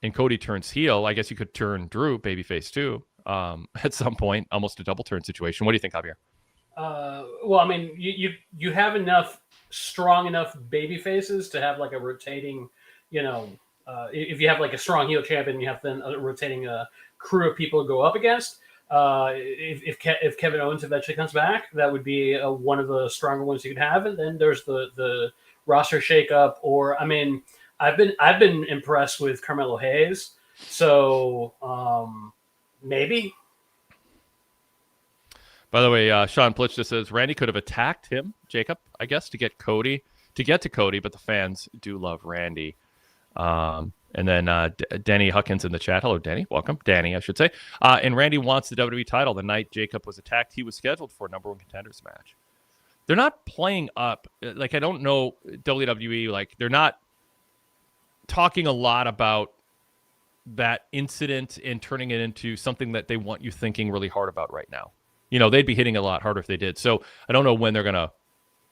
and Cody turns heel, I guess you could turn Drew babyface too at some point, almost a double turn situation. What do you think, Javier?
You have enough strong enough baby faces to have like a rotating, if you have like a strong heel champion, you have then a rotating crew of people to go up against. If Kevin Owens eventually comes back, that would be one of the stronger ones you could have. And then there's the roster shakeup. Or I've been impressed with Carmelo Hayes, so maybe.
By the way, Sean Plichta says Randy could have attacked him, Jacob, I guess, to get to Cody, but the fans do love Randy. And then Danny Huckins in the chat. Hello, Danny. Welcome. Danny, I should say. And Randy wants the WWE title. The night Jacob was attacked, he was scheduled for a number one contenders match. They're not playing up. Like, I don't know WWE. Like, they're not talking a lot about that incident and turning it into something that they want you thinking really hard about right now. They'd be hitting a lot harder if they did. So I don't know when they're going to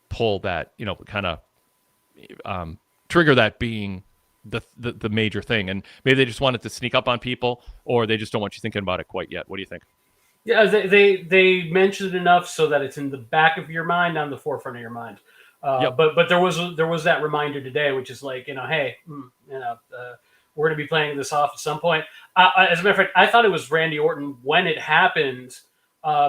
pull that, kind of trigger that being the major thing. And maybe they just wanted to sneak up on people, or they just don't want you thinking about it quite yet. What do you think?
Yeah, they mentioned it enough so that it's in the back of your mind, not in the forefront of your mind. Yep. But there was that reminder today, which is like, hey, we're going to be playing this off at some point. As a matter of fact, I thought it was Randy Orton when it happened.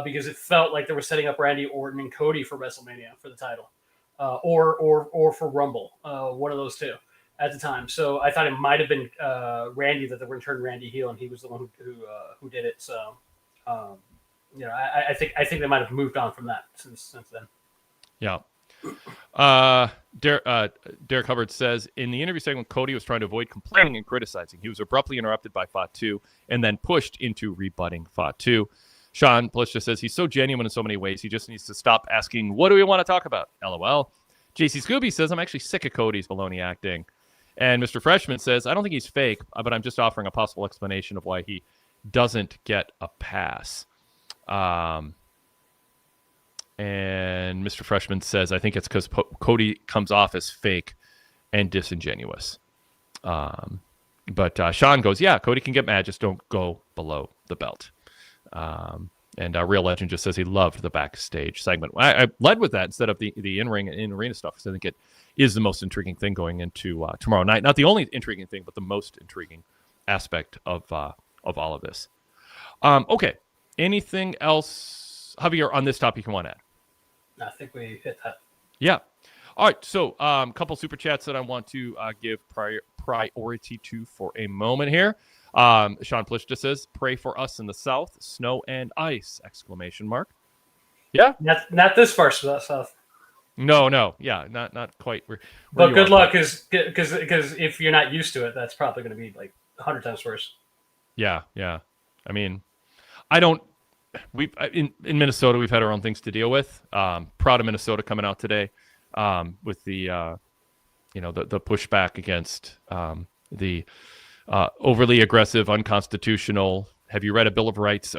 because it felt like they were setting up Randy Orton and Cody for WrestleMania for the title, or for Rumble, one of those two at the time. So I thought it might have been Randy that they were going to turn Randy heel, and he was the one who did it. So I think they might have moved on from that since then.
Yeah. Derek Hubbard says, in the interview segment, Cody was trying to avoid complaining and criticizing. He was abruptly interrupted by Fatu and then pushed into rebutting Fatu. Sean Plishta says, he's so genuine in so many ways. He just needs to stop asking, what do we want to talk about? LOL. JC Scooby says, I'm actually sick of Cody's baloney acting. And Mr. Freshman says, I don't think he's fake, but I'm just offering a possible explanation of why he doesn't get a pass. And Mr. Freshman says, I think it's because Cody comes off as fake and disingenuous. But Sean goes, yeah, Cody can get mad, just don't go below the belt. And Real Legend just says he loved the backstage segment. I led with that instead of the in-ring and in-arena stuff, because I think it is the most intriguing thing going into tomorrow night. Not the only intriguing thing, but the most intriguing aspect of all of this. Okay. Anything else, Javier, on this topic you want to add?
I think we hit that.
Yeah. All right. So a couple super chats that I want to give priority to for a moment here. Sean Plishta says, pray for us in the South, snow and ice, ! Yeah.
Not this far south.
No. Yeah. Not quite.
But good luck, because if you're not used to it, that's probably going to be like 100 times worse.
Yeah. I mean, in Minnesota, we've had our own things to deal with. Proud of Minnesota coming out today with the pushback against the overly aggressive, unconstitutional. Have you read a Bill of Rights?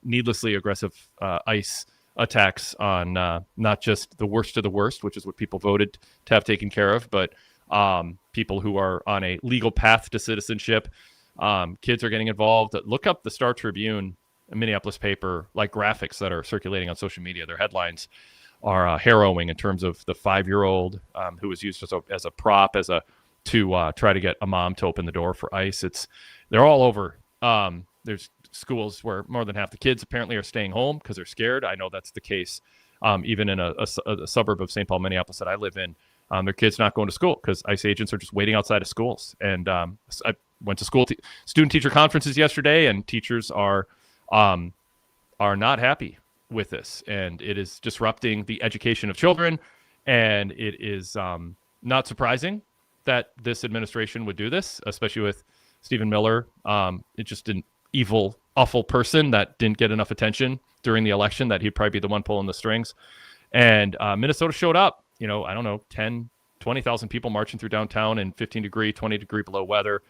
Needlessly aggressive ICE attacks on not just the worst of the worst, which is what people voted to have taken care of, but people who are on a legal path to citizenship. Kids are getting involved. Look up the Star Tribune, a Minneapolis paper, like graphics that are circulating on social media. Their headlines are harrowing in terms of the 5-year-old who was used as a prop, to try to get a mom to open the door for ICE. They're all over. There's schools where more than half the kids apparently are staying home because they're scared. I know that's the case. Even in a suburb of St. Paul, Minneapolis that I live in, their kids not going to school because ICE agents are just waiting outside of schools. And I went to student teacher conferences yesterday, and teachers are not happy with this, and it is disrupting the education of children. And it is not surprising that this administration would do this, especially with Stephen Miller. It's just an evil, awful person that didn't get enough attention during the election, that he'd probably be the one pulling the strings. And Minnesota showed up, 10, 20,000 people marching through downtown in 15-degree, 20-degree below weather,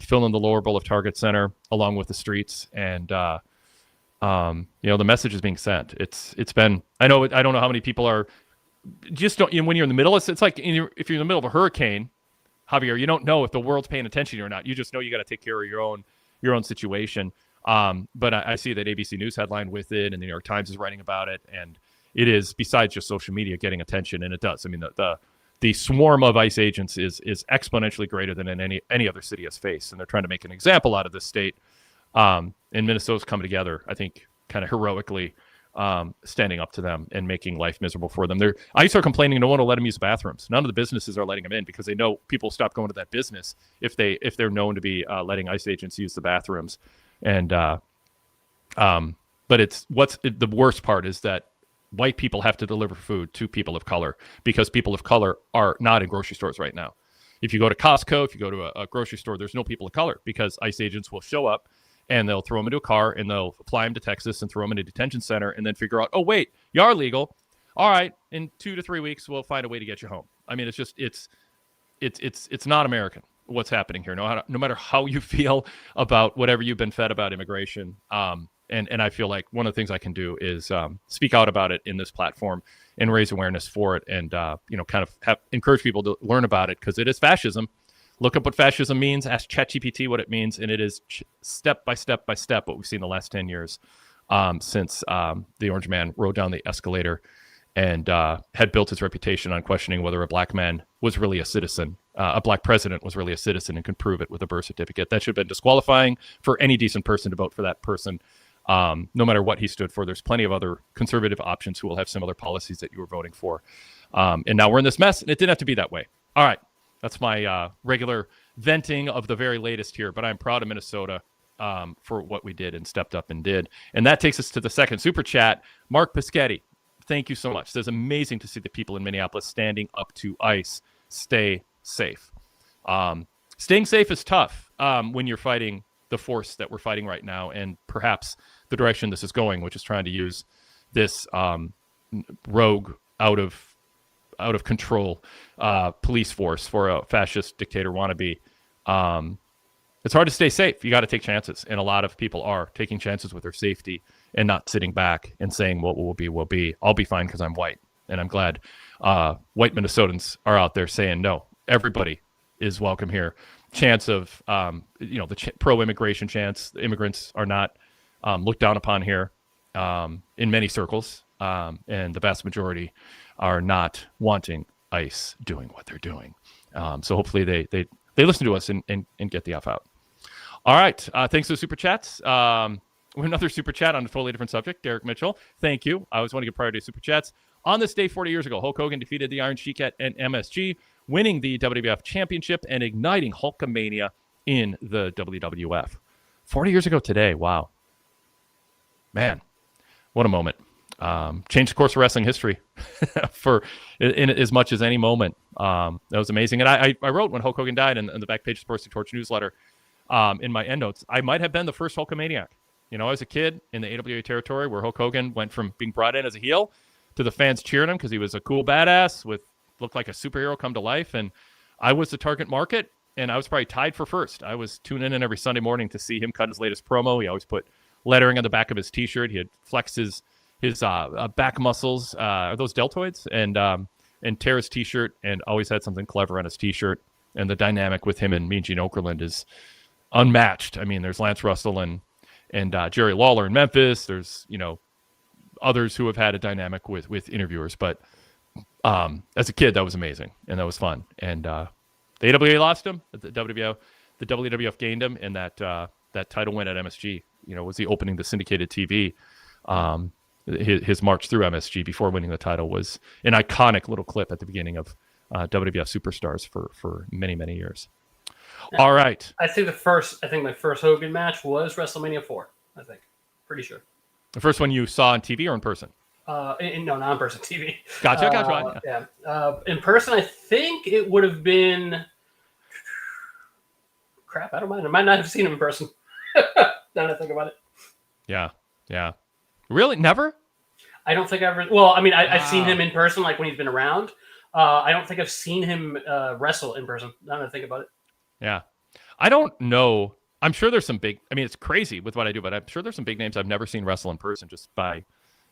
filling the lower bowl of Target Center along with the streets. And, the message is being sent. It's been, I don't know how many people are just don't, when you're in the middle, it's like if you're in the middle of a hurricane, Javier, you don't know if the world's paying attention to you or not. You just know you got to take care of your own situation. But I see that ABC News headline with it, and the New York Times is writing about it, and it is, besides just social media, getting attention, and it does. I mean, the swarm of ICE agents is exponentially greater than in any other city has faced, and they're trying to make an example out of this state. And Minnesota's coming together, I think, kind of heroically, standing up to them and making life miserable for them. ICE are complaining no one will let them use the bathrooms. None of the businesses are letting them in because they know people stop going to that business if they're known to be letting ICE agents use the bathrooms. And but the worst part is that white people have to deliver food to people of color because people of color are not in grocery stores right now. If you go to Costco, if you go to a grocery store, there's no people of color because ICE agents will show up and they'll throw them into a car and they'll fly them to Texas and throw them in a detention center and then figure out, oh, wait, you are legal. All right, in 2 to 3 weeks, we'll find a way to get you home. I mean, it's not American what's happening here. No matter how you feel about whatever you've been fed about immigration. And I feel like one of the things I can do is speak out about it in this platform and raise awareness for it and, kind of encourage people to learn about it because it is fascism. Look up what fascism means. Ask ChatGPT what it means. And it is step by step by step what we've seen the last 10 years since the Orange Man rode down the escalator and had built his reputation on questioning whether a black man was really a citizen, a black president was really a citizen and could prove it with a birth certificate. That should have been disqualifying for any decent person to vote for that person. no matter what he stood for. There's plenty of other conservative options who will have similar policies that you were voting for. And now we're in this mess, and it didn't have to be that way. All right. That's my regular venting of the very latest here, but I'm proud of Minnesota for what we did and stepped up and did. And that takes us to the second super chat. Mark Pischetti, thank you so much. It's amazing to see the people in Minneapolis standing up to ICE. Stay safe. Staying safe is tough when you're fighting the force that we're fighting right now, and perhaps the direction this is going, which is trying to use this rogue, out of control police force for a fascist dictator wannabe. It's hard to stay safe. You got to take chances, and a lot of people are taking chances with their safety and not sitting back and saying what will be will be. I'll be fine because I'm white, and I'm glad white Minnesotans are out there saying no. Everybody is welcome here. Chance of the pro-immigration chance. The immigrants are not looked down upon here in many circles, and the vast majority are not wanting ICE doing what they're doing. So hopefully they listen to us and get the F out. All right. Thanks for the super chats. We have another super chat on a totally different subject. Derek Mitchell, thank you. I always want to give priority to super chats. On this day 40 years ago, Hulk Hogan defeated the Iron Sheik at MSG, winning the WWF Championship and igniting Hulkamania in the WWF. 40 years ago today. Wow. Man, what a moment. Changed the course of wrestling history in as much as any moment. That was amazing. And I wrote when Hulk Hogan died in the back page of the PWTorch newsletter in my endnotes, I might have been the first Hulkamaniac. I was a kid in the AWA territory where Hulk Hogan went from being brought in as a heel to the fans cheering him because he was a cool badass looked like a superhero come to life. And I was the target market, and I was probably tied for first. I was tuning in every Sunday morning to see him cut his latest promo. He always put lettering on the back of his T-shirt. He had flexed his back muscles, are those deltoids, and tear his T-shirt, and always had something clever on his T-shirt. And the dynamic with him and Mean Gene Okerlund is unmatched. I mean, there's Lance Russell and Jerry Lawler in Memphis. There's others who have had a dynamic with interviewers, but as a kid, that was amazing and that was fun. And the AWA lost him, the WWF gained him, and that title win at MSG, was the opening the syndicated TV. His march through MSG before winning the title was an iconic little clip at the beginning of WWF Superstars for many, many years. All right.
I think my first Hogan match was WrestleMania 4, I think. Pretty sure.
The first one you saw on TV or in person?
No, not in person, TV.
Gotcha.
Yeah. In person, I think it would have been... Crap, I don't mind. I might not have seen him in person. Now that I think about it.
Yeah. Really? Never?
I don't think I've ever... Well, I mean, I've seen him in person, like when he's been around. I don't think I've seen him wrestle in person, now that I think about it.
Yeah. I don't know. I'm sure there's some big... I mean, it's crazy with what I do, but I'm sure there's some big names I've never seen wrestle in person just by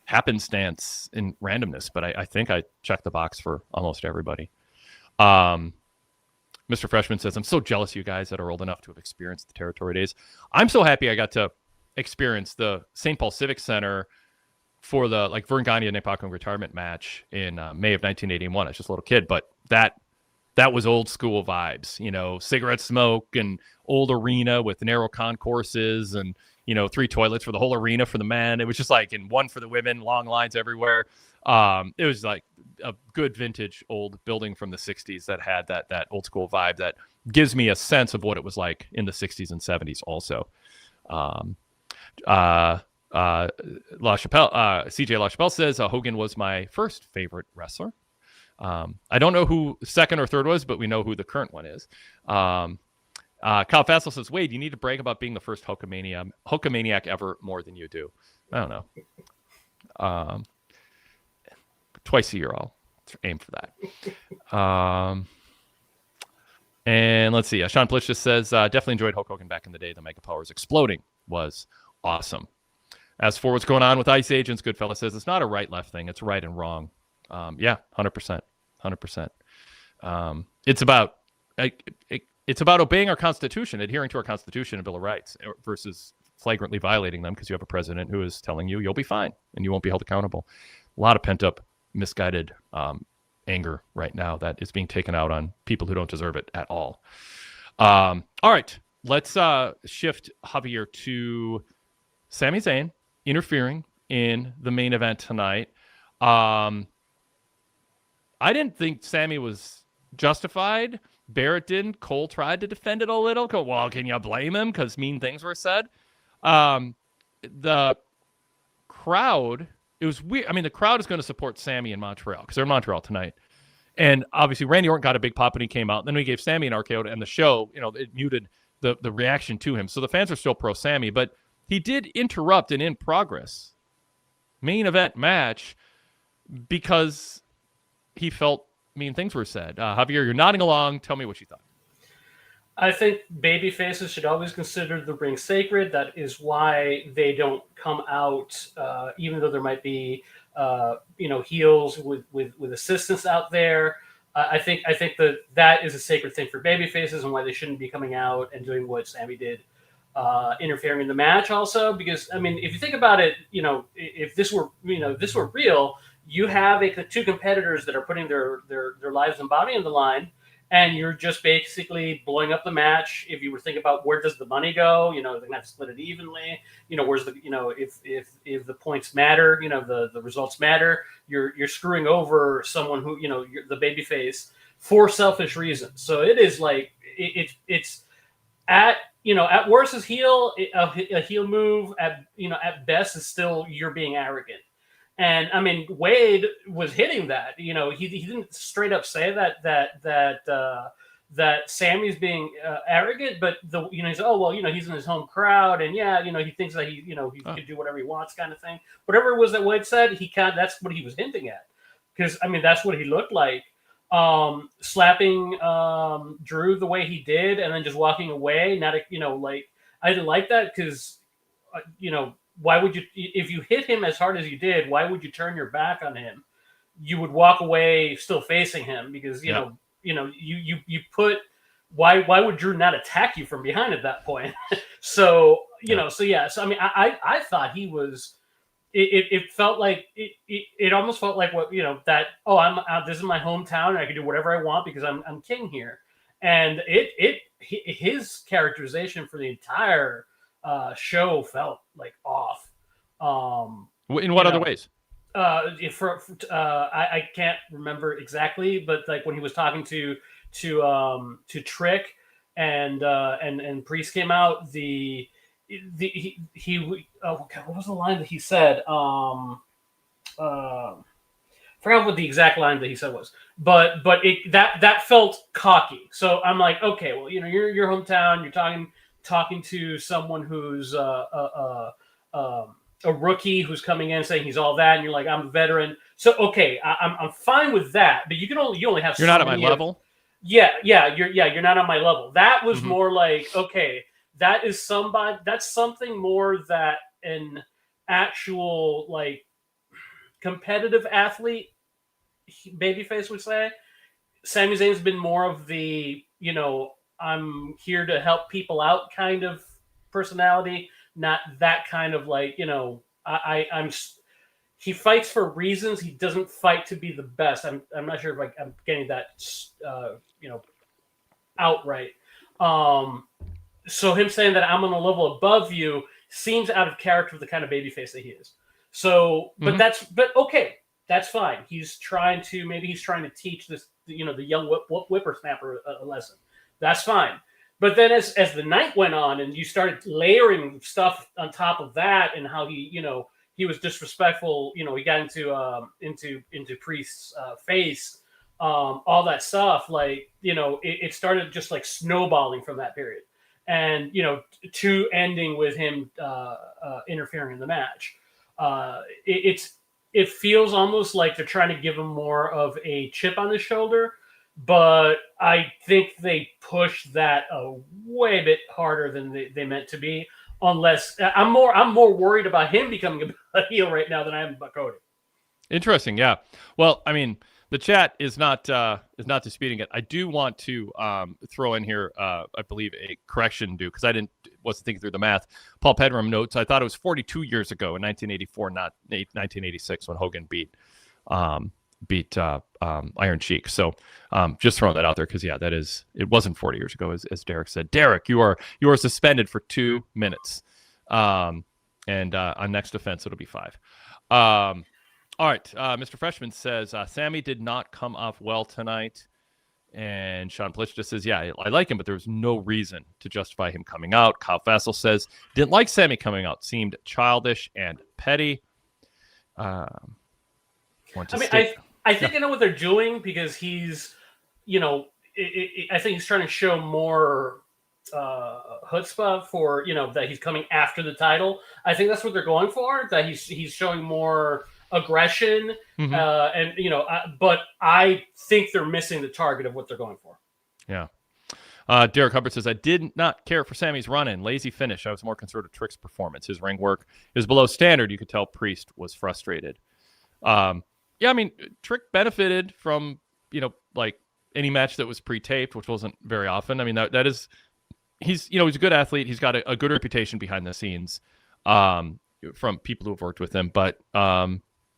happenstance and randomness. But I think I checked the box for almost everybody. Mr. Freshman says, I'm so jealous of you guys that are old enough to have experienced the territory days. I'm so happy I got to experience the St. Paul Civic Center for the Vern Gagne and Nick Bockwinkel retirement match in May of 1981. I was just a little kid, but that was old school vibes, cigarette smoke and old arena with narrow concourses and, 3 toilets for the whole arena for the men. It was just and one for the women, long lines everywhere. It was like a good vintage old building from the 60s that had that old school vibe that gives me a sense of what it was like in the 60s and 70s also. CJ LaChapelle says Hogan was my first favorite wrestler. I don't know who second or third was, but we know who the current one is. Kyle Fassel says, Wade, you need to brag about being the first Hulkamaniac ever more than you do. I don't know. Twice a year, I'll aim for that. And let's see. Sean Blitz just says, definitely enjoyed Hulk Hogan back in the day. The Mega Powers exploding was awesome. As for what's going on with ICE agents, Goodfella says it's not a right-left thing. It's right and wrong. Yeah, 100%. 100%. It's about obeying our Constitution, adhering to our Constitution and Bill of Rights versus flagrantly violating them because you have a president who is telling you you'll be fine and you won't be held accountable. A lot of pent-up, misguided anger right now that is being taken out on people who don't deserve it at all. All right, let's shift Javier to Sami Zayn interfering in the main event tonight. I didn't think Sammy was justified. Barrett didn't. Cole tried to defend it a little. Well, can you blame him? Because mean things were said. The crowd, it was weird. I mean, the crowd is going to support Sammy in Montreal because they're in Montreal tonight. And obviously, Randy Orton got a big pop when he came out. Then we gave Sammy an RKO, and the show, it muted the reaction to him. So the fans are still pro Sammy, but he did interrupt an in progress main event match because he felt mean things were said. Javier, you're nodding along. Tell me what you thought.
I think baby faces should always consider the ring sacred. That is why they don't come out, even though there might be, heels with assistants out there. I think that is a sacred thing for baby faces, and why they shouldn't be coming out and doing what Sammy did, interfering in the match. Also, because I mean, if you think about it, if this were real, you have two competitors that are putting their lives and body on the line. And you're just basically blowing up the match. If you were thinking about where does the money go, they're gonna have to split it evenly. Where's the, if the points matter, the results matter. You're screwing over someone who, you're the babyface for selfish reasons. So it is like it's at worst is heel a heel move. At best is still you're being arrogant. And I mean, Wade was hitting that. He didn't straight up say that Sammy's being arrogant, but he's he's in his home crowd, and he thinks that he could do whatever he wants, kind of thing. Whatever it was that Wade said, that's what he was hinting at, because I mean that's what he looked like, slapping Drew the way he did, and then just walking away. Not I didn't like that because why would you, if you hit him as hard as you did, why would you turn your back on him? You would walk away still facing him because, you put, why would Drew not attack you from behind at that point? So I mean, I thought he was, it felt like, it almost felt like what, this is my hometown and I can do whatever I want because I'm king here. And his characterization for the entire show felt like off.
In what other ways?
I can't remember exactly, but like when he was talking to Trick and Priest came out, what was the line that he said? Forgot what the exact line that he said was, but that felt cocky. So I'm like, okay, well, your hometown, you're talking to someone who's a rookie who's coming in saying he's all that, and you're like, I'm a veteran. So okay, I'm fine with that, but you only have.
You're not at my level.
You're not on my level. That was more like, okay, that's something more that an actual like competitive athlete babyface would say. Sami Zayn's been more of the I'm here to help people out kind of personality, not that kind of like, he fights for reasons. He doesn't fight to be the best. I'm not sure if I'm getting that, outright. So him saying that I'm on a level above you seems out of character with the kind of babyface that he is. So, but okay, that's fine. He's trying to teach this, the young whippersnapper a lesson. That's fine. But then as the night went on and you started layering stuff on top of that and how he was disrespectful, he got into Priest's face, all that stuff, like, it started just like snowballing from that period. And, to ending with him interfering in the match. It feels almost like they're trying to give him more of a chip on his shoulder, but I think they push that a way bit harder than they meant to be. Unless I'm more worried about him becoming a heel right now than I am about Cody.
Interesting, yeah. Well, I mean, the chat is not disputing it. I do want to throw in here, I believe, a correction due because I wasn't thinking through the math. Paul Pedram notes, I thought it was 42 years ago in 1984, not 1986, when Hogan beat Iron Sheik. So just throwing that out there because it wasn't 40 years ago, as Derek said. Derek, you are suspended for 2 minutes. And on next defense, it'll be 5. All right. Mr. Freshman says, Sammy did not come off well tonight. And Sean Plichta says, yeah, I like him, but there was no reason to justify him coming out. Kyle Fassel says, didn't like Sammy coming out. Seemed childish and petty.
I think I know what they're doing because he's, I think he's trying to show more chutzpah for, that he's coming after the title. I think that's what they're going for, that he's showing more aggression. But I think they're missing the target of what they're going for.
Yeah. Derek Hubbard says, I did not care for Sammy's run-in. Lazy finish. I was more concerned with Trick's performance. His ring work is below standard. You could tell Priest was frustrated. Trick benefited from, like any match that was pre-taped, which wasn't very often. I mean, that is, he's a good athlete. He's got a good reputation behind the scenes from people who have worked with him. But,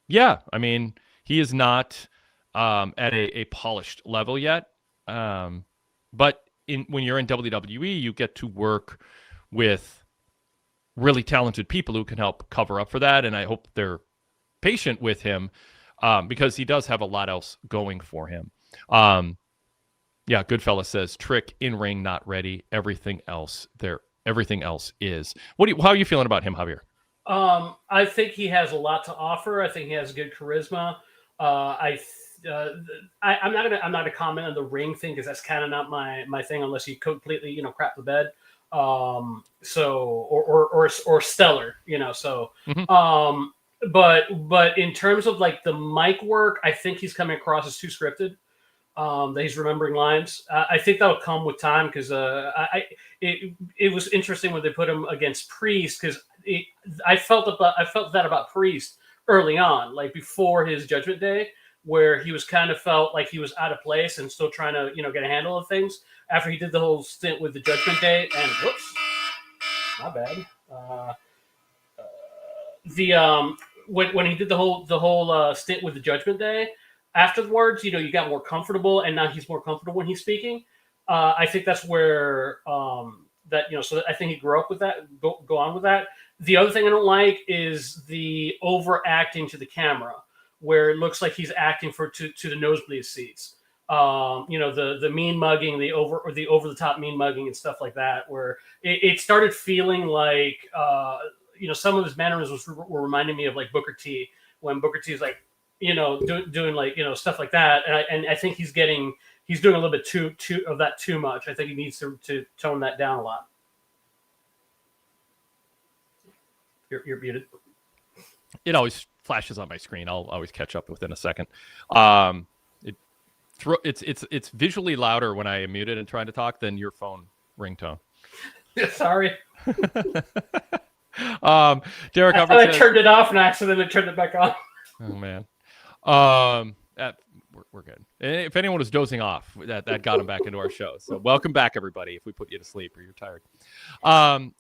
he is not at a polished level yet. But when you're in WWE, you get to work with really talented people who can help cover up for that. And I hope they're patient with him because he does have a lot else going for him. Goodfella says, Trick in ring, not ready. Everything else is. How are you feeling about him, Javier?
I think he has a lot to offer. I think he has good charisma. I'm not gonna comment on the ring thing because that's kind of not my thing unless you completely crap the bed. Or stellar, so.
Mm-hmm.
But in terms of like the mic work, I think he's coming across as too scripted. That he's remembering lines. I think that'll come with time because it was interesting when they put him against Priest because I felt that about Priest early on, like before his Judgment Day, where he was kind of felt like he was out of place and still trying to get a handle of things. After he did the whole stint with the Judgment Day, and whoops, my bad. When he did the whole stint with the Judgment Day. Afterwards, you got more comfortable, and now he's more comfortable when he's speaking. I think that's where so I think he grew up with that. Go on with that. The other thing I don't like is the overacting to the camera, where it looks like he's acting to the nosebleed seats. The mean mugging, the over the top mean mugging and stuff like that, where it started feeling like some of his mannerisms were reminding me of like Booker T, when Booker T is like. Doing like stuff like that, and I think he's doing a little bit too of that too much. I think he needs to tone that down a lot. You're muted.
It always flashes on my screen. I'll always catch up within a second. It's visually louder when I am muted and trying to talk than your phone ringtone.
Sorry.
Derek,
I turned it off and I accidentally turned it back on.
Oh man. We're good. And if anyone was dozing off, that got him back into our show. So welcome back, everybody. If we put you to sleep or you're tired.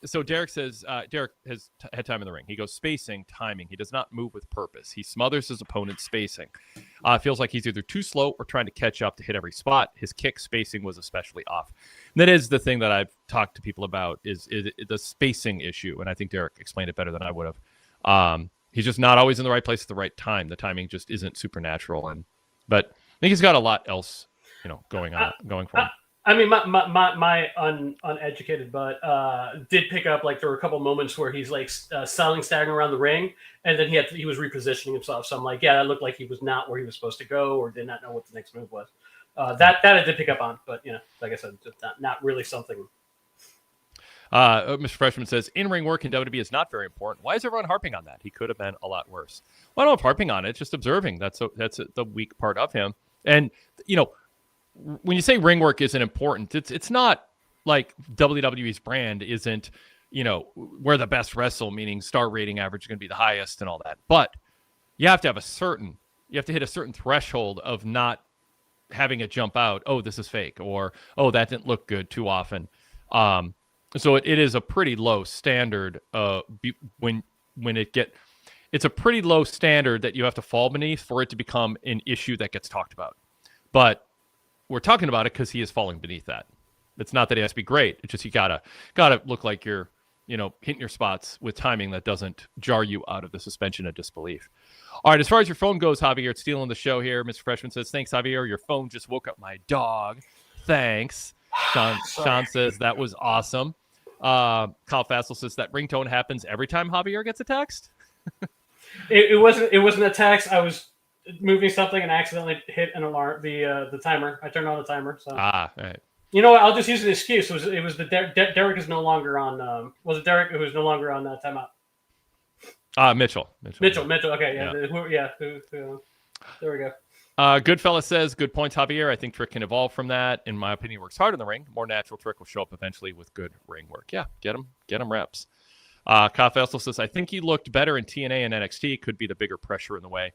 So Derek says Derek has had time in the ring. He goes spacing, timing. He does not move with purpose. He smothers his opponent's spacing. Feels like he's either too slow or trying to catch up to hit every spot. His kick spacing was especially off. And that is the thing that I've talked to people about is the spacing issue. And I think Derek explained it better than I would have. He's just not always in the right place at the right time. The timing just isn't supernatural, but I think he's got a lot else, going for him.
I mean, my uneducated butt did pick up like there were a couple moments where he's like staggering around the ring, and then he was repositioning himself. So I'm like, yeah, that looked like he was not where he was supposed to go, or did not know what the next move was. That I did pick up on, but like I said, not really something.
Mr. Freshman says, in-ring work in WWE is not very important. Why is everyone harping on that? He could have been a lot worse. Well, I don't know if harping on it. It's just observing. That's the weak part of him. And, when you say ring work isn't important, it's not like WWE's brand isn't, we're the best wrestle, meaning star rating average is going to be the highest and all that. But you have to hit a certain threshold of not having it jump out, oh, this is fake, or, oh, that didn't look good too often. So it is a pretty low standard it's a pretty low standard that you have to fall beneath for it to become an issue that gets talked about. But we're talking about it because he is falling beneath that. It's not that he has to be great. It's just you gotta look like you're hitting your spots with timing that doesn't jar you out of the suspension of disbelief. All right, as far as your phone goes, Javier, it's stealing the show here. Mr. Freshman says, thanks, Javier. Your phone just woke up my dog. Thanks. Sean says, that was awesome. Kyle Fassel says, that ringtone happens every time Javier gets a text.
It wasn't a text. I was moving something and accidentally hit an alarm, the timer. I turned on the timer. So.
All right.
You know what? I'll just use an excuse. It was the Derek is no longer on. Was it Derek who was no longer on timeout?
Mitchell.
Okay, yeah. There we go.
Goodfella says, good points, Javier. I think Trick can evolve from that. In my opinion, works hard in the ring. More natural Trick will show up eventually with good ring work. Yeah, get him reps. Kyle Fassel says, I think he looked better in TNA and NXT. Could be the bigger pressure in the way.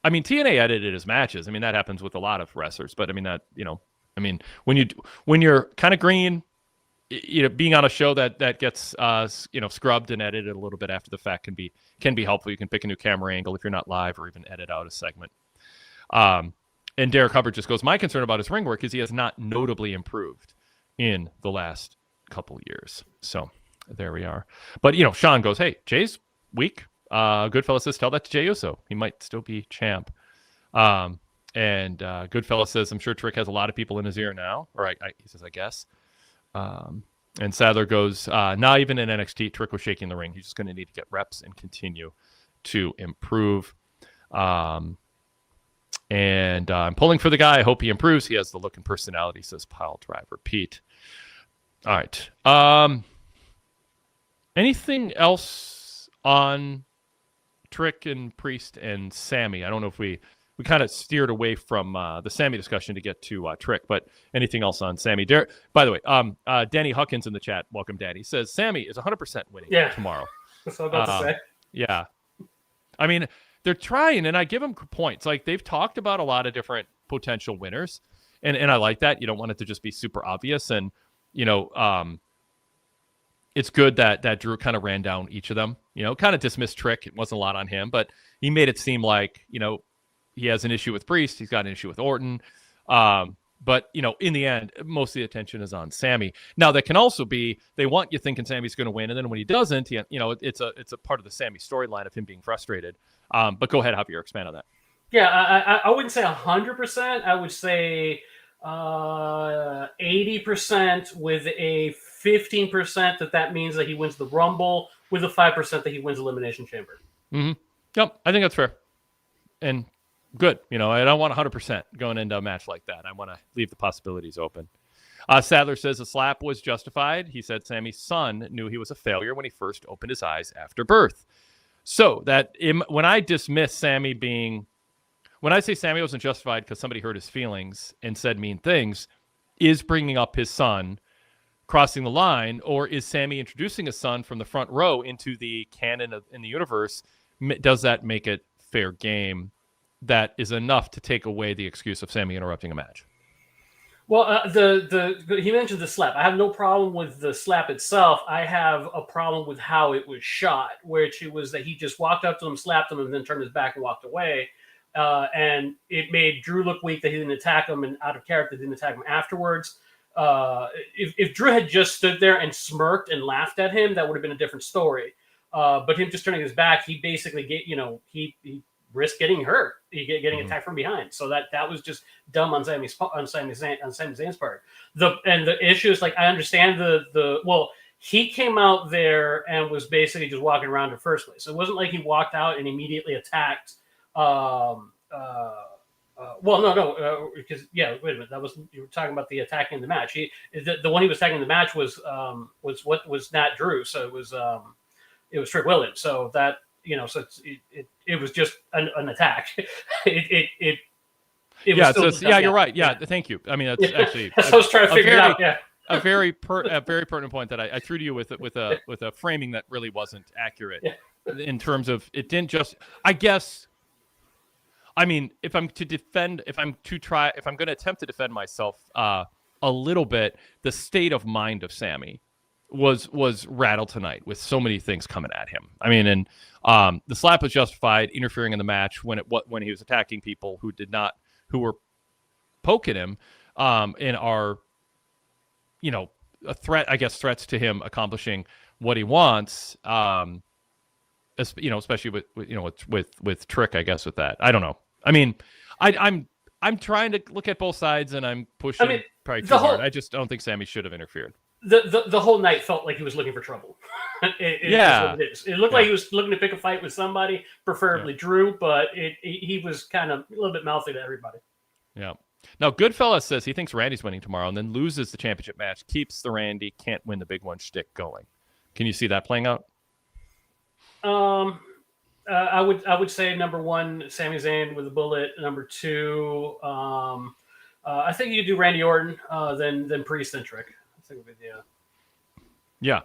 I mean, TNA edited his matches. I mean, that happens with a lot of wrestlers. But I mean, when you're kind of green, being on a show that gets scrubbed and edited a little bit after the fact can be helpful. You can pick a new camera angle if you're not live, or even edit out a segment. And Derek Hubbard just goes, my concern about his ring work is he has not notably improved in the last couple years. So there we are. But Sean goes, hey, Jay's weak. Goodfella says, tell that to Jey Uso. He might still be champ. And Goodfella says, I'm sure Trick has a lot of people in his ear now. Or he says, I guess. And Sadler goes, not even in NXT, Trick was shaking the ring. He's just going to need to get reps and continue to improve. And I'm pulling for the guy. I hope he improves. He has the look and personality, says Pile Driver Pete. All right. Anything else on Trick and Priest and Sammy? I don't know if we kind of steered away from the Sammy discussion to get to Trick, but anything else on Sammy? By the way, Danny Huckins in the chat, welcome, Danny, says Sammy is 100% winning tomorrow.
That's what I'm about to say.
Yeah. I mean, they're trying, and I give them points. Like, they've talked about a lot of different potential winners, and I like that. You don't want it to just be super obvious, and, it's good that Drew kind of ran down each of them, kind of dismissed Trick. It wasn't a lot on him, but he made it seem like, he has an issue with Priest. He's got an issue with Orton. But, in the end, most of the attention is on Sammy. Now, that can also be they want you thinking Sammy's going to win, and then when he doesn't, it's a part of the Sammy storyline of him being frustrated. But go ahead, Javier, expand on that.
Yeah, I wouldn't say 100%. I would say 80% with a 15% that means that he wins the Rumble, with a 5% that he wins Elimination Chamber.
Mm-hmm. Yep, I think that's fair. And good. I don't want 100% going into a match like that. I want to leave the possibilities open. Sadler says the slap was justified. He said Sammy's son knew he was a failure when he first opened his eyes after birth. So when I dismiss Sammy when I say Sammy wasn't justified because somebody hurt his feelings and said mean things, is bringing up his son crossing the line, or is Sammy introducing his son from the front row into the canon in the universe? Does that make it fair game? That is enough to take away the excuse of Sammy interrupting a match.
Well, he mentioned the slap. I have no problem with the slap itself. I have a problem with how it was shot, which it was that he just walked up to him, slapped him, and then turned his back and walked away. And it made Drew look weak that he didn't attack him, and out of character didn't attack him afterwards. If Drew had just stood there and smirked and laughed at him, that would have been a different story. But him just turning his back, he basically he risked getting hurt, getting attacked from behind. So that was just dumb on Sami Zayn's part. The issue is, like, I understand he came out there and was basically just walking around in the first place. So it wasn't like he walked out and immediately attacked. Because wait a minute, that was, you were talking about the attacking in the match. The one he was attacking in the match was not Drew, so it was Trick Williams. So that. So it was just an attack.
You're right. Yeah, thank you. I mean, that's actually
I was trying to figure it out. Yeah,
a very pertinent point that I threw to you with a framing that really wasn't accurate in terms of it didn't just. I guess. I mean, if I'm going to attempt to defend myself a little bit, the state of mind of Sammy was rattled tonight with so many things coming at him. I mean, and the slap was justified, interfering in the match when he was attacking people who were poking him, and are, a threat, I guess, threats to him accomplishing what he wants. Especially with Trick, I guess with that. I don't know. I mean, I'm trying to look at both sides, and I'm pushing probably too hard. I just don't think Sammy should have interfered.
The whole night felt like he was looking for trouble. It looked like he was looking to pick a fight with somebody, preferably Drew, but he was kind of a little bit mouthy to everybody.
Yeah. Now, Goodfellas says he thinks Randy's winning tomorrow and then loses the championship match, keeps the Randy, can't win the big one shtick going. Can you see that playing out?
I would say number one, Sami Zayn with a bullet. Number two, I think you do Randy Orton, then Priest, then Trick. I think it'd be
Yeah,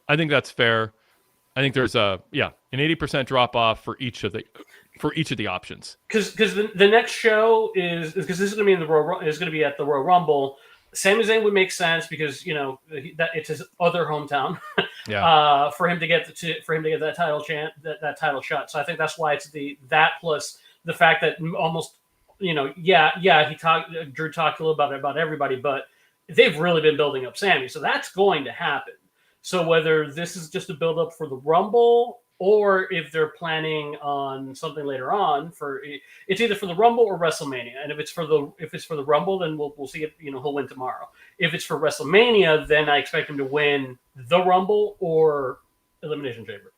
I think that's fair. I think there's an 80% drop off for each of the options.
Because the next show is because this is going to be at the Royal Rumble. Sami Zayn would make sense because that it's his other hometown. For him to get that title that title shot. So I think that's why it's that plus the fact that almost Drew talked a little about everybody, but they've really been building up Sammy, so that's going to happen. So whether this is just a build up for the Rumble or if they're planning on something later on it's either for the Rumble or WrestleMania. And if it's for the Rumble, then we'll see it. He'll win tomorrow. If it's for WrestleMania, then I expect him to win the Rumble or Elimination Chamber.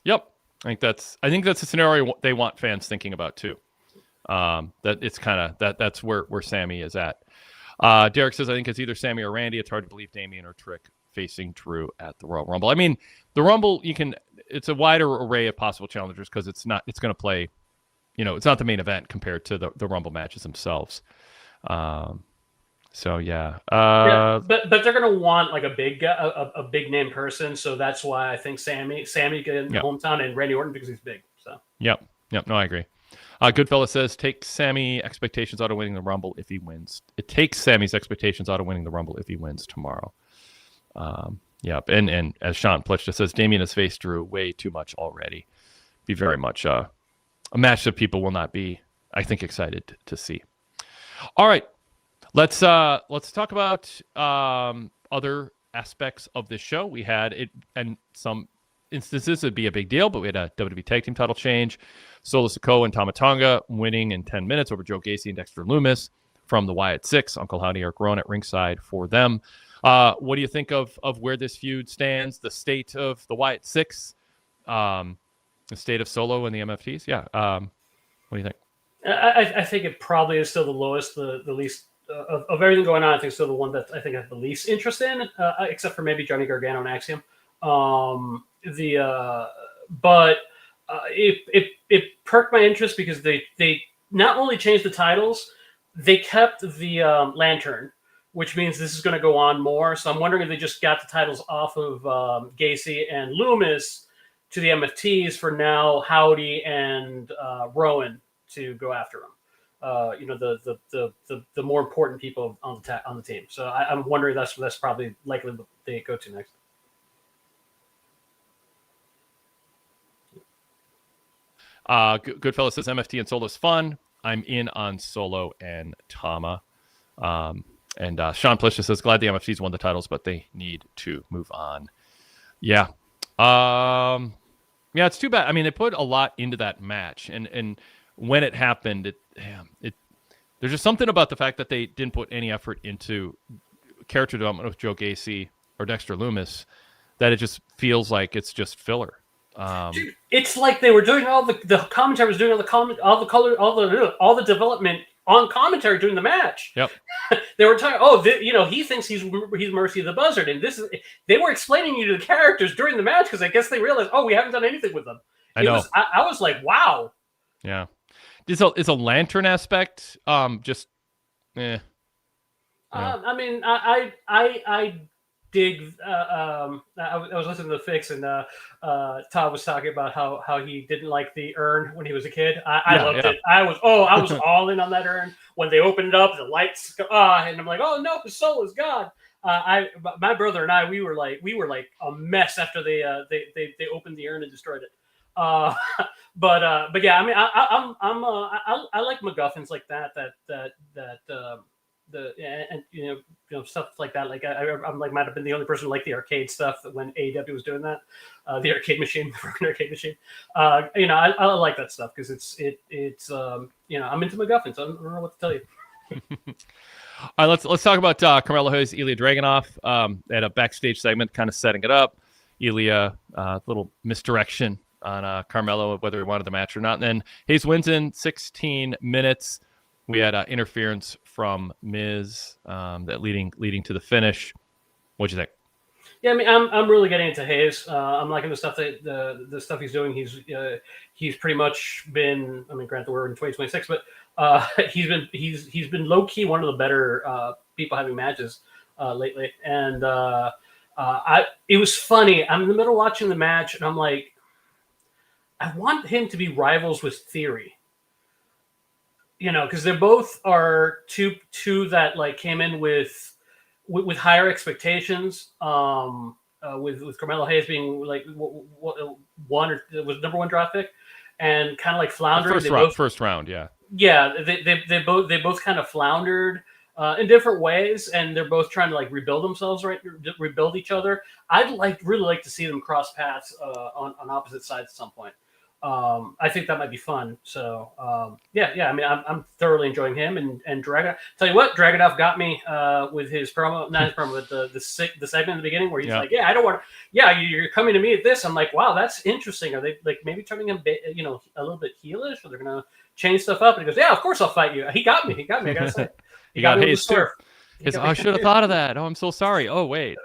Yep, I think that's a scenario they want fans thinking about too. That it's kind of that's where Sammy is at. Derek says I think it's either Sammy or Randy. It's hard to believe Damian or Trick facing Drew at the Royal Rumble. I mean, the Rumble it's a wider array of possible challengers because it's going to play, it's not the main event compared to the Rumble matches themselves. But
they're going to want like a big name person, so that's why I think Sammy get in the hometown and Randy Orton because he's big. So
yep, no, I agree. Goodfella says take Sammy expectations out of winning the Rumble if he wins. It takes Sammy's expectations out of winning the Rumble if he wins tomorrow. And as Sean Plitch says, Damian has faced Drew way too much already. Be very much a match that people will not be, I think, excited to see. All right, let's talk about other aspects of this show. We had it, and some instances it'd be a big deal, but we had a WWE Tag Team title change. Solo Sikoa and Tama Tonga winning in 10 minutes over Joe Gacy and Dexter Lumis from the Wyatt Six. Uncle Howdy, Eric Rowan at ringside for them. What do you think of where this feud stands, the state of the Wyatt Six, the state of Solo and the MFTs? Yeah. What do you think?
I think it probably is still the lowest, the least of everything going on. I think still the one that I think I have the least interest in, except for maybe Johnny Gargano and Axiom. It perked my interest because they not only changed the titles, they kept the lantern, which means this is going to go on more. So I'm wondering if they just got the titles off of Gacy and Loomis to the MFTs for now Howdy and Rowan to go after them. The more important people on the team. So I'm wondering that's probably likely what they go to next.
Goodfellas says MFT and Solo's fun. I'm in on Solo and Tama. And Sean Plishka says, glad the MFTs won the titles, but they need to move on. Yeah. It's too bad. I mean, they put a lot into that match. And when it happened, there's just something about the fact that they didn't put any effort into character development with Joe Gacy or Dexter Lumis, that it just feels like it's just filler.
Dude, it's like they were doing all the commentary was doing all the development on commentary during the match.
Yep.
They were talking. He thinks he's Mercy the Buzzard, and they were explaining you to the characters during the match because I guess they realized, we haven't done anything with them. I know. I was like, wow.
Yeah. It's a lantern aspect.
I mean, I dig. I was listening to the Fix, and Todd was talking about how he didn't like the urn when he was a kid. I loved it. I was all in on that urn when they opened it up. The lights, and I'm like, oh no, the soul is God. My brother and I, we were like a mess after they opened the urn and destroyed it. But yeah, I mean, I like MacGuffins like that and stuff like that. Like I'm like might have been the only person who liked the arcade stuff when AEW was doing that, the arcade machine, the broken arcade machine. I like that stuff because it's I'm into MacGuffins. I don't know what to tell you.
All right, let's talk about Carmelo Hayes, Ilya Dragunov. At a backstage segment, kind of setting it up. Ilya, little misdirection on Carmelo, whether he wanted the match or not. And then Hayes wins in 16 minutes. We had interference from Miz that leading to the finish. What'd you think?
Yeah, I mean, I'm really getting into Hayes. I'm liking the stuff that the stuff he's doing. He's pretty much been. I mean, granted, we're in 2026, but he's been low key one of the better people having matches lately. And it was funny. I'm in the middle of watching the match, and I'm like, I want him to be rivals with Theory. Because they both are two that like came in with higher expectations. With Carmelo Hayes being like one or was number one draft pick, and kind of like floundered.
First round, yeah.
Yeah, they both kind of floundered in different ways, and they're both trying to like rebuild themselves, right? Rebuild each other. I'd really like to see them cross paths on opposite sides at some point. I think that might be fun. So yeah. I mean, I'm thoroughly enjoying him and Dragunov. Tell you what, Dragunov got me with his promo, not his promo, but the segment in the beginning where he's like, yeah, I don't want to. Yeah, you're coming to me at this. I'm like, wow, that's interesting. Are they like maybe turning him, a little bit heelish, or they're gonna change stuff up? And he goes, yeah, of course I'll fight you. He got me. I gotta say,
he got Hayes too. I should have thought of that. Oh, I'm so sorry. Oh, wait.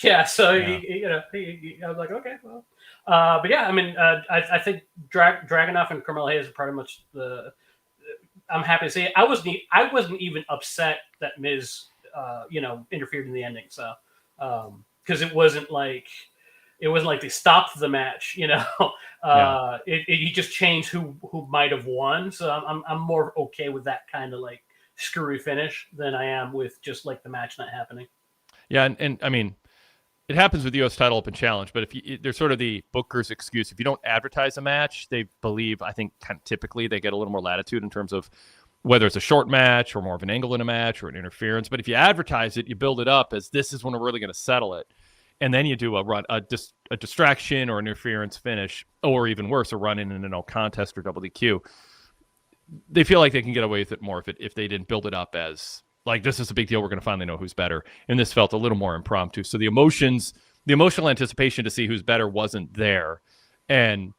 Yeah. So I was like, okay, well. But yeah, I mean, I think Dragunov and Carmelo Hayes are pretty much I'm happy to see it. I wasn't even upset that Miz, interfered in the ending. So, because it wasn't like they stopped the match. He just changed who might have won. So I'm more okay with that kind of like screwy finish than I am with just like the match not happening.
Yeah, and I mean. It happens with the U.S. Title Open Challenge, but there's sort of the booker's excuse. If you don't advertise a match, they believe, I think kind of typically they get a little more latitude in terms of whether it's a short match or more of an angle in a match or an interference. But if you advertise it, you build it up as this is when we're really going to settle it. And then you do a distraction or an interference finish, or even worse, a run-in and a no contest or double DQ. They feel like they can get away with it more if they didn't build it up as... like, this is a big deal. We're going to finally know who's better. And this felt a little more impromptu. So the emotional anticipation to see who's better wasn't there. And,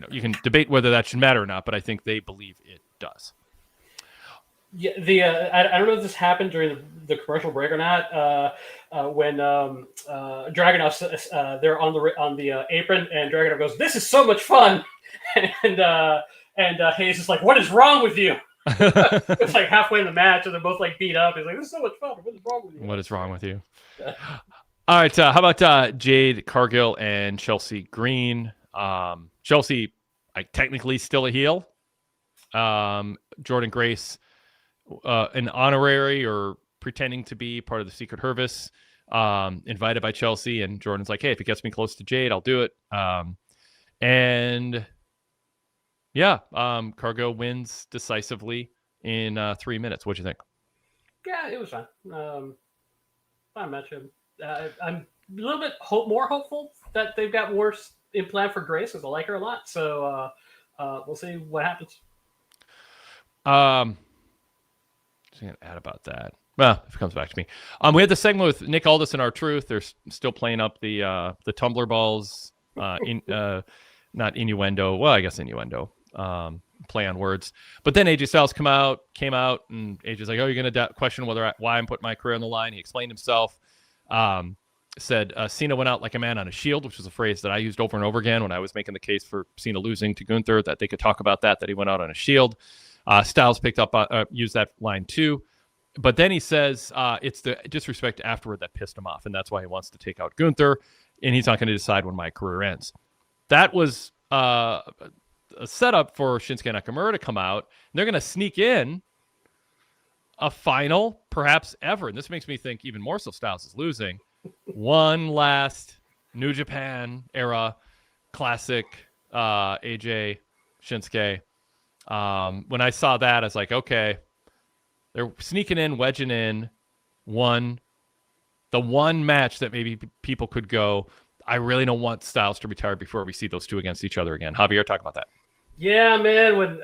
you can debate whether that should matter or not, but I think they believe it does.
Yeah, I don't know if this happened during the commercial break or not. When Dragunov, they're on the apron, and Dragunov goes, "This is so much fun," and Hayes is like, "What is wrong with you?" It's like halfway in the match, and they're both like beat up. He's like, "This is so much fun. What is wrong with you?"
What is wrong with you? All right, how about Jade Cargill and Chelsea Green? Chelsea, technically still a heel. Jordan Grace, an honorary or pretending to be part of the Secret Service, invited by Chelsea, and Jordan's like, "Hey, if it gets me close to Jade, I'll do it." Cargill wins decisively in 3 minutes. What'd you think?
Yeah, it was fun. Fun match. I'm a little bit more hopeful that they've got more in plan for Grace, because I like her a lot. So we'll see what happens.
Just gonna add about that. Well, if it comes back to me. We had the segment with Nick Aldis and R-Truth. They're still playing up the tumbler balls. Not innuendo. Well, I guess innuendo. Play on words. But then AJ Styles came out, and AJ's like, "Oh, you're gonna question why I'm putting my career on the line." He explained himself. Said Cena went out like a man on a shield, which was a phrase that I used over and over again when I was making the case for Cena losing to Gunther, that they could talk about that he went out on a shield. Styles picked up, used that line too. But then he says it's the disrespect afterward that pissed him off, and that's why he wants to take out Gunther, and he's not going to decide when my career ends. That was a setup for Shinsuke Nakamura to come out, and they're going to sneak in a final, perhaps ever. And this makes me think even more so Styles is losing. One last New Japan era classic AJ Shinsuke. When I saw that, I was like, okay, They're sneaking in, wedging in the one match that maybe people could go, I really don't want Styles to retire before we see those two against each other again. Javier, talk about that.
Yeah, man. When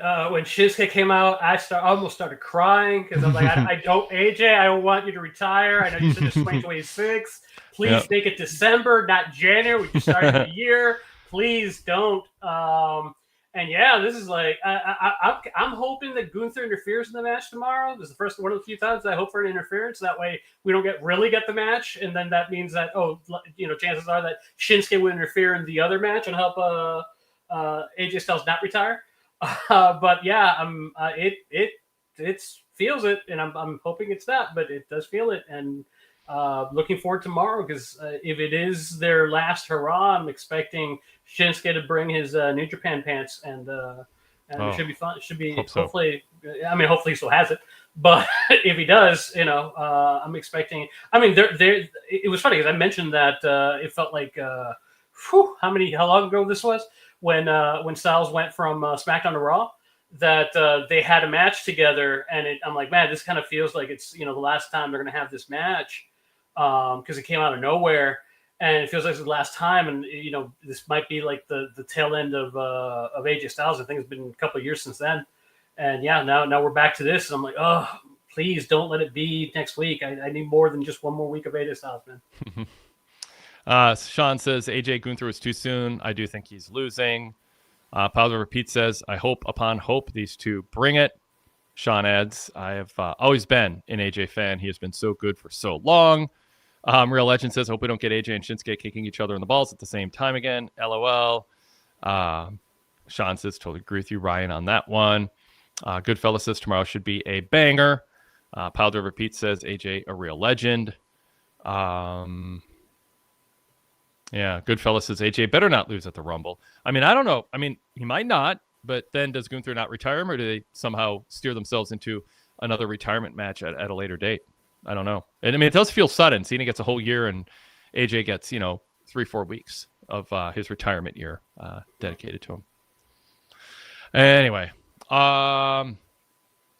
Shinsuke came out, I almost started crying because I'm like, I don't, AJ, I don't want you to retire. I know you said this 2026. Please make it December, not January. We just started the year. Please don't. And yeah, this is like I'm hoping that Gunther interferes in the match tomorrow. This is the first one of the few times I hope for an interference. That way we don't really get the match, and then that means that chances are that Shinsuke will interfere in the other match and help AJ Styles not retire. But yeah, it feels it, and I'm hoping it's that, but it does feel it, and looking forward tomorrow because if it is their last hurrah, I'm expecting Shinsuke to bring his New Japan pants, and it should be fun. It should be hopefully. I mean, hopefully he still has it, but if he does, I'm expecting. I mean, it was funny because I mentioned that it felt like how long ago this was when Styles went from SmackDown to Raw. That they had a match together, and I'm like, man, this kind of feels like it's the last time they're gonna have this match because it came out of nowhere, and it feels like it's the last time, and this might be like the tail end of AJ Styles. I think it's been a couple of years since then, and yeah, now we're back to this, and I'm like, oh, please don't let it be next week. I need more than just one more week of AJ Styles, man.
Sean says AJ Gunther was too soon. I do think he's losing. Powder Repeat says, I hope upon hope these two bring it. Sean adds, I have always been an AJ fan. He has been so good for so long. Real Legend says, hope we don't get AJ and Shinsuke kicking each other in the balls at the same time again. LOL. Sean says, totally agree with you, Ryan, on that one. Goodfella says, tomorrow should be a banger. Powder Repeat says, AJ, a real legend. Yeah, Goodfellas says AJ better not lose at the Rumble. I mean, I don't know. I mean, he might not, but then does Gunther not retire him, or do they somehow steer themselves into another retirement match at a later date? I don't know. And I mean, it does feel sudden. Cena gets a whole year, and AJ gets 3-4 weeks of his retirement year dedicated to him. Anyway,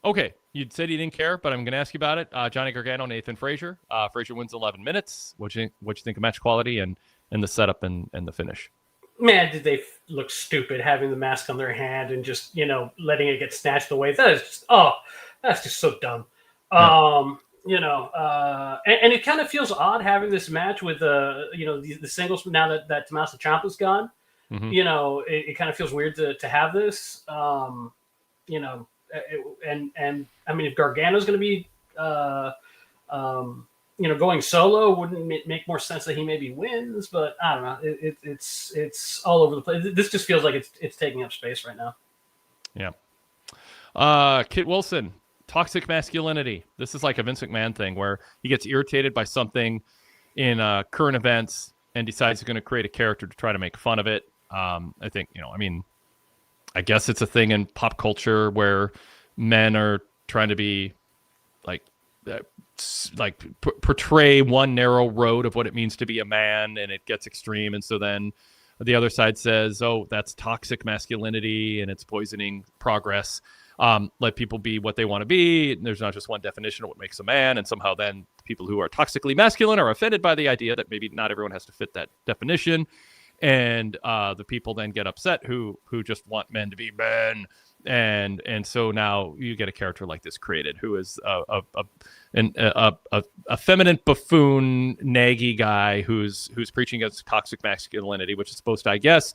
okay. You said you didn't care, but I'm going to ask you about it. Johnny Gargano, Nathan Frazier. Frazier wins 11 minutes. What you think of match quality and the setup and the finish?
Man, did they look stupid having the mask on their hand and just, letting it get snatched away. That is just, that's just so dumb. Yeah. And it kind of feels odd having this match with, the singles now that Tommaso Ciampa's gone. Mm-hmm. It kind of feels weird to have this, and I mean, if Gargano's going to be, going solo, wouldn't it make more sense that he maybe wins? But I don't know. It's all over the place. This just feels like it's taking up space right now.
Yeah. Kit Wilson, toxic masculinity. This is like a Vince McMahon thing where he gets irritated by something in current events and decides he's going to create a character to try to make fun of it. I think, I guess it's a thing in pop culture where men are trying to be portray one narrow road of what it means to be a man, and it gets extreme. And so then the other side says, oh, that's toxic masculinity and it's poisoning progress. Let people be what they want to be. There's not just one definition of what makes a man. And somehow then people who are toxically masculine are offended by the idea that maybe not everyone has to fit that definition. And the people then get upset who just want men to be men. And so now you get a character like this created who is a feminine buffoon naggy guy who's preaching against toxic masculinity, which is supposed to, I guess,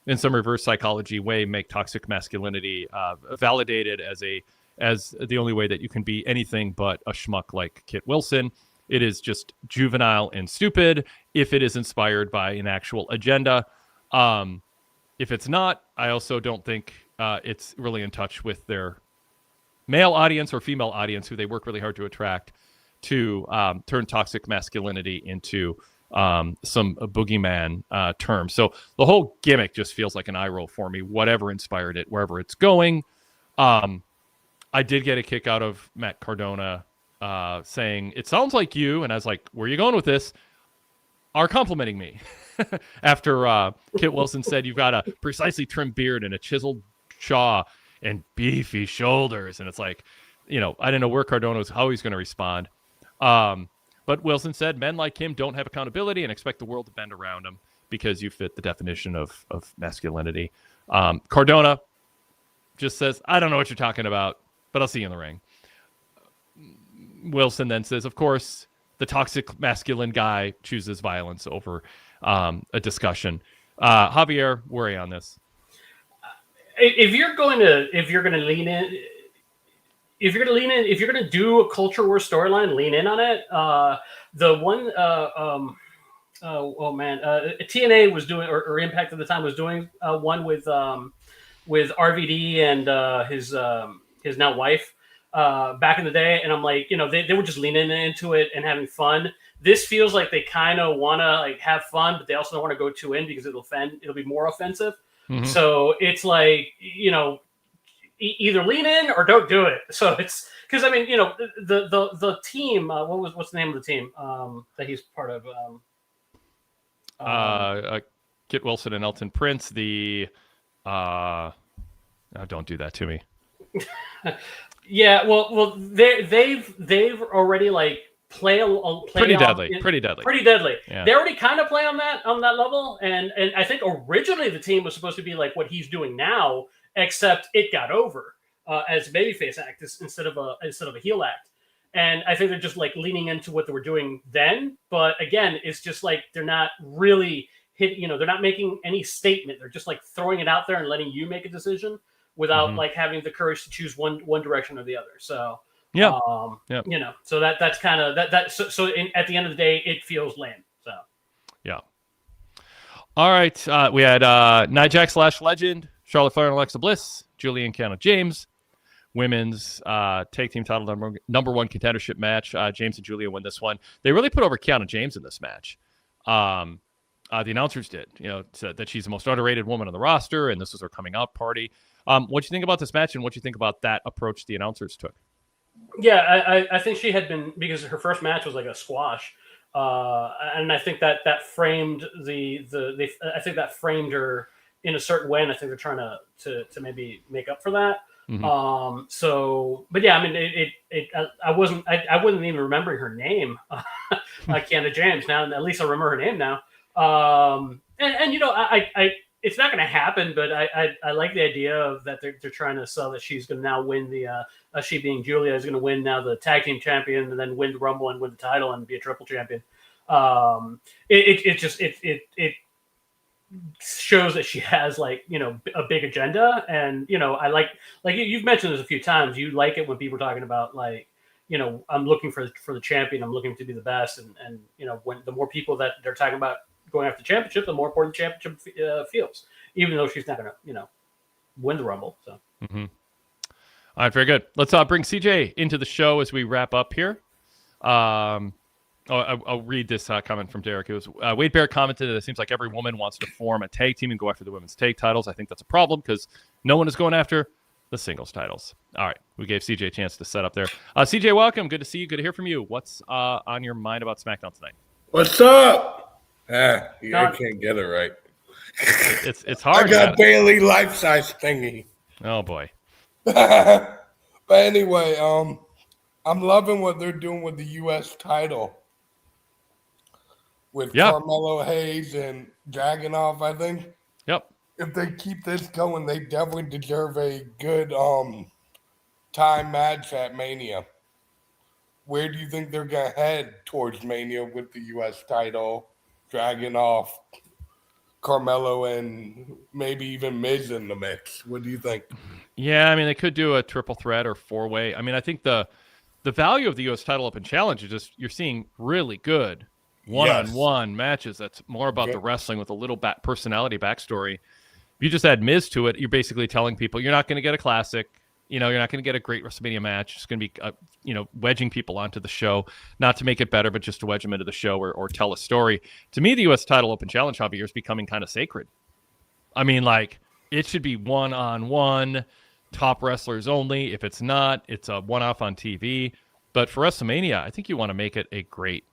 in some reverse psychology way, make toxic masculinity validated as the only way that you can be anything but a schmuck like Kit Wilson. It is just juvenile and stupid if it is inspired by an actual agenda. If it's not, I also don't think it's really in touch with their male audience or female audience who they work really hard to attract to turn toxic masculinity into some boogeyman term. So the whole gimmick just feels like an eye roll for me, whatever inspired it, wherever it's going. I did get a kick out of Matt Cardona saying, it sounds like you, and I was like, where are you going with this? Are complimenting me. After Kit Wilson said, you've got a precisely trimmed beard and a chiseled jaw and beefy shoulders. And it's like, I didn't know where Cardona was, how he's going to respond. But Wilson said men like him don't have accountability and expect the world to bend around him because you fit the definition of masculinity. Cardona just says, I don't know what you're talking about, but I'll see you in the ring. Wilson then says, of course, the toxic masculine guy chooses violence over a discussion. Javier, where are you on this?
If you're going to lean in, if you're going to do a culture war storyline, lean in on it. The one, TNA was doing, or Impact at the time was doing one with RVD and his now wife back in the day, and I'm like, they were just leaning into it and having fun. This feels like they kind of want to like have fun, but they also don't want to go too in because it'll be more offensive. Mm-hmm. So it's like, either lean in or don't do it. So it's because the team. What's the name of the team that he's part of?
Kit Wilson and Elton Prince. Don't do that to me.
Yeah, well, they've already like play
pretty deadly.
Yeah. They already kind of play on that level, and I think originally the team was supposed to be like what he's doing now, except it got over as a babyface act instead of a heel act, and I think they're just like leaning into what they were doing then. But again, it's just like they're not really they're not making any statement. They're just like throwing it out there and letting you make a decision without like having the courage to choose one direction or the other. So.
Yeah.
So that's kind of that. So at the end of the day, it feels lame. So. Yeah.
All right. We had Nijack/Legend, Charlotte Flair and Alexa Bliss, Julia and Kiana James, women's tag team title number one contendership match. James and Julia win this one. They really put over Kiana James in this match. The announcers did, said that she's the most underrated woman on the roster, and this was her coming out party. What do you think about this match, and what do you think about that approach the announcers took?
Yeah, I think she had been, because her first match was like a squash, and I think that framed I think that framed her in a certain way, and I think they're trying to maybe make up for that. Mm-hmm. But yeah, I mean, I wasn't even remembering her name, Kiana James. Now at least I remember her name now. It's not going to happen, but I like the idea of that they're trying to sell that she's going to now win she being Julia is going to win now the tag team champion and then win the Rumble and win the title and be a triple champion. It shows that she has like, a big agenda. And, I like you've mentioned this a few times. You like it when people are talking about like, I'm looking for the champion. I'm looking to be the best. And when the more people that they're talking about going after the championship, the more important the championship feels, even though she's not going to, win the Rumble. So.
Mm-hmm. All right, very good. Let's bring CJ into the show as we wrap up here. I'll read this comment from Derek. It was Wade Barrett commented that it seems like every woman wants to form a tag team and go after the women's tag titles. I think that's a problem because no one is going after the singles titles. All right, we gave CJ a chance to set up there. CJ, welcome. Good to see you. Good to hear from you. What's on your mind about SmackDown tonight?
What's up? I can't get it right.
It's hard.
I got Bailey life-size thingy.
Oh boy.
But anyway, I'm loving what they're doing with the U.S. title with Carmelo Hayes and Dragunov, I think.
Yep.
If they keep this going, they definitely deserve a good time match at Mania. Where do you think they're going to head towards Mania with the U.S. title, Dragunov, Carmelo, and maybe even Miz in the mix? What do you think?
Yeah, I mean, they could do a triple threat or four-way. I mean, I think the value of the U.S. title Open Challenge is just you're seeing really good one-on-one matches. That's more about the wrestling with a little personality backstory. If you just add Miz to it, you're basically telling people you're not going to get a classic. You're not going to get a great WrestleMania match. It's going to be, wedging people onto the show, not to make it better, but just to wedge them into the show or tell a story. To me, the U.S. title Open Challenge, Javier, is becoming kind of sacred. I mean, like, it should be one-on-one, top wrestlers only. If it's not, it's a one-off on TV. But for WrestleMania, I think you want to make it a great,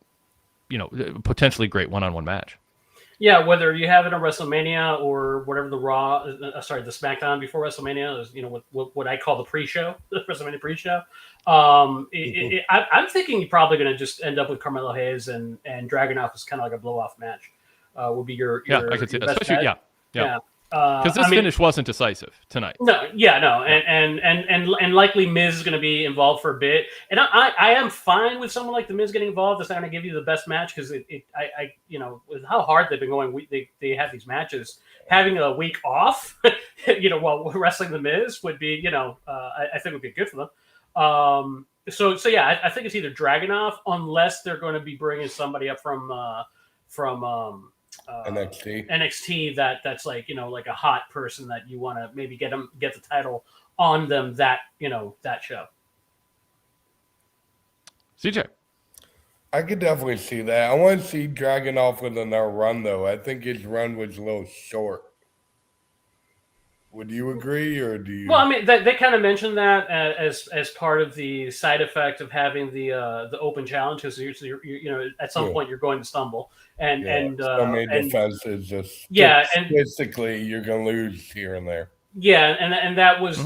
potentially great one-on-one match.
Yeah, whether you have it on WrestleMania or whatever the the SmackDown before WrestleMania is, what I call the pre-show, the WrestleMania pre-show. I'm thinking you're probably going to just end up with Carmelo Hayes and Dragunov as kind of like a blow-off match. Would be your
I could see
your
that.
best
Especially,
bet.
yeah. Because this finish wasn't decisive tonight.
No, and likely Miz is going to be involved for a bit, and I am fine with someone like the Miz getting involved. It's not going to give you the best match because with how hard they've been going, they have these matches. Having a week off, while wrestling the Miz would be, I think would be good for them. So yeah, I think it's either Dragunov unless they're going to be bringing somebody up from NXT that's like a hot person that you want to maybe get the title on them that show.
CJ,
I could definitely see that. I want to see Dragunov with another run though. I think his run was a little short. Would you agree, or do you?
Well, I mean, they kind of mentioned that as part of the side effect of having the open challenge, because you're at some point you're going to stumble and
so many defenses just
and
statistically you're going to lose here and there.
Yeah, and that was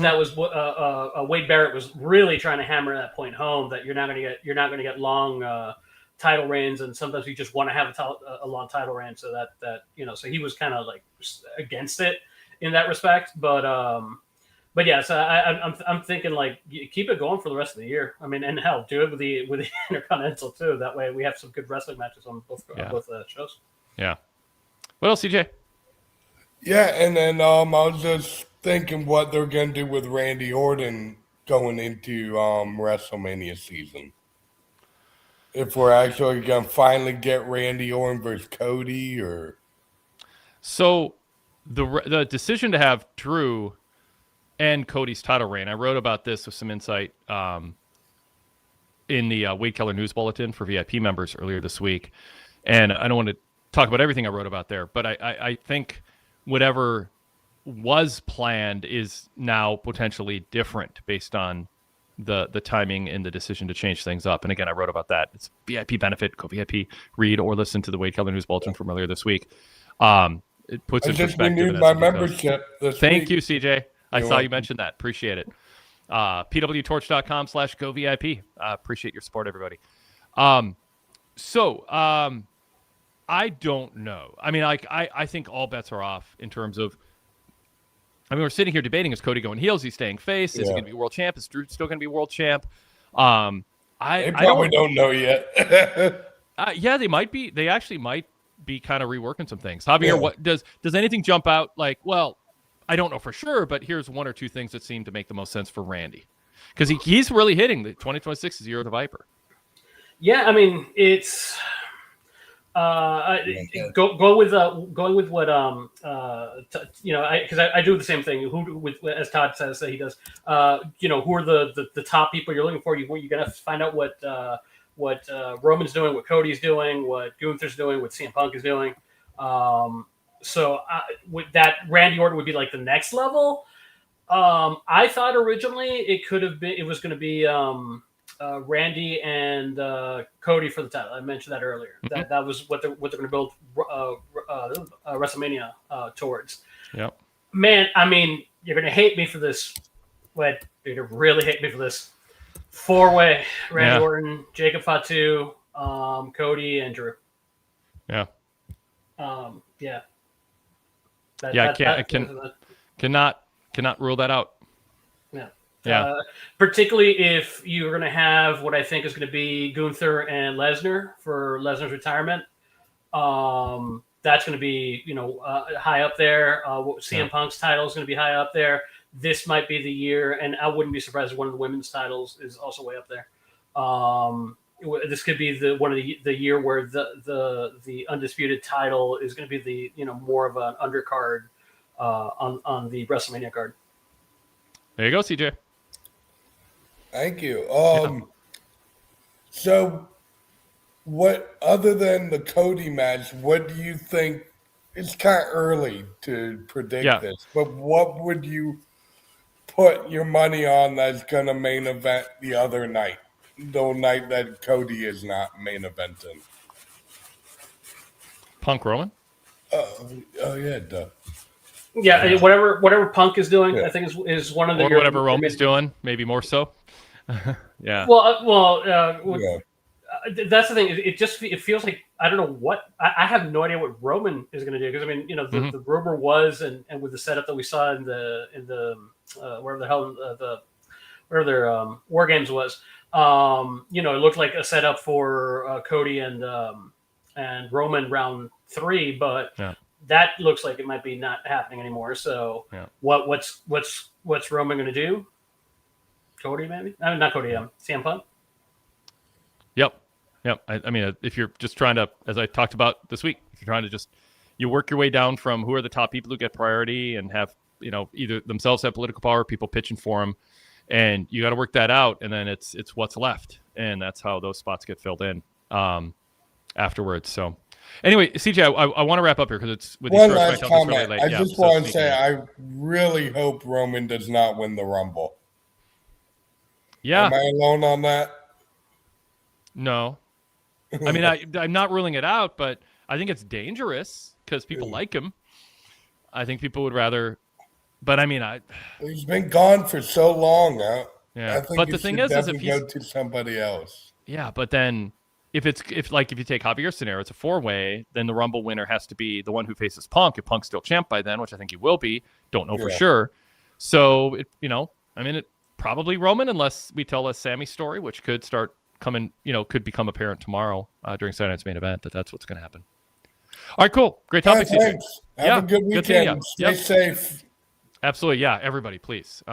Wade Barrett was really trying to hammer that point home that you're not going to get long title reigns, and sometimes you just want to have a long title reign, so that so he was kind of like against it in that respect, but yeah, so I'm thinking like keep it going for the rest of the year. I mean, and hell, do it with the Intercontinental too. That way we have some good wrestling matches on both shows. Yeah.
What else, CJ?
Yeah, and then I was just thinking what they're gonna do with Randy Orton going into WrestleMania season. If we're actually gonna finally get Randy Orton versus Cody, or
so. The decision to have Drew and Cody's title reign, I wrote about this with some insight in the Wade Keller News Bulletin for VIP members earlier this week. And I don't want to talk about everything I wrote about there, but I think whatever was planned is now potentially different based on the timing and the decision to change things up. And again, I wrote about that. It's VIP benefit, go VIP, read or listen to the Wade Keller News Bulletin from earlier this week. It puts in perspective.
Renewed my membership this
Thank
week.
you, CJ. I saw you mention that. Appreciate it. PWTorch.com/GoVIP. Appreciate your support, everybody. So I don't know. I mean, I think all bets are off in terms of. I mean, we're sitting here debating: is Cody going heel? Is he staying face? Is he going to be world champ? Is Drew still going to be world champ?
They probably don't know yet.
Yeah, they might be. They actually might be kind of reworking some things. Javier, what does anything jump out like, well, I don't know for sure, but here's one or two things that seem to make the most sense for Randy. Because he's really hitting the 2026 is the year of the Viper.
Yeah, I mean, it's going with what because I do the same thing. As Todd says that he does. Who are the top people you're looking for? You're gonna find out what Roman's doing, what Cody's doing, what Gunther's doing, what CM Punk is doing. So with that, Randy Orton would be like the next level. I thought originally it was going to be Randy and Cody for the title. I mentioned that earlier. Mm-hmm. That was what they're going to build WrestleMania towards.
Yep.
Man, I mean, you're going to hate me for this, but you're going to really hate me for this. 4-way: Randy Orton, Jacob Fatu, Cody, and Drew.
Yeah.
Yeah. Cannot rule that out. Yeah.
Yeah.
Particularly if you're going to have what I think is going to be Gunther and Lesnar for Lesnar's retirement. That's going to be high up there. CM Punk's title is going to be high up there. This might be the year, and I wouldn't be surprised if one of the women's titles is also way up there. This could be the year where the undisputed title is going to be the more of an undercard on the WrestleMania card.
There you go, CJ.
Thank you. So, what other than the Cody match? What do you think? It's kind of early to predict this, but what would you put your money on that's going to main event the other night, the night that Cody is not main eventing?
Punk Roman?
Oh yeah, duh.
Yeah, whatever Punk is doing, I think is one of the
or whatever Roman's doing, maybe more so. Yeah.
Yeah.
That's the thing. It feels like I don't know what I have no idea what Roman is going to do, because I mean, you know, the rumor was and with the setup that we saw in the wherever the hell wherever their War Games was, you know, it looked like a setup for Cody and Roman round 3, but that looks like it might be not happening anymore. So what's Roman going to do? Cody, maybe? Not Cody. CM Punk.
Yep. I mean, if you're just trying to, as I talked about this week, if you're trying to just you work your way down from who are the top people who get priority and have, you know, either themselves have political power, people pitching for them, and you got to work that out, and then it's what's left, and that's how those spots get filled in afterwards. So. Anyway, CJ, I want to wrap up here because it's with
one last comment.
Really late.
I just want to say I really hope Roman does not win the Rumble.
Yeah.
Am I alone on that?
No. I mean, I'm not ruling it out, but I think it's dangerous because people like him. I think people would rather, but I mean,
he's been gone for so long.
Yeah.
I think
but the thing is if he's
go to somebody else.
Yeah, but then if you take Javier's scenario, it's a 4-way, then the Rumble winner has to be the one who faces Punk. If Punk's still champ by then, which I think he will be, don't know for sure. So it probably Roman, unless we tell a Sammy story, which could start coming, could become apparent tomorrow during Saturday night's main event. That's what's going to happen. All right, cool, great topic.
Thanks. Have a good weekend. Stay safe.
Absolutely, yeah. Everybody, please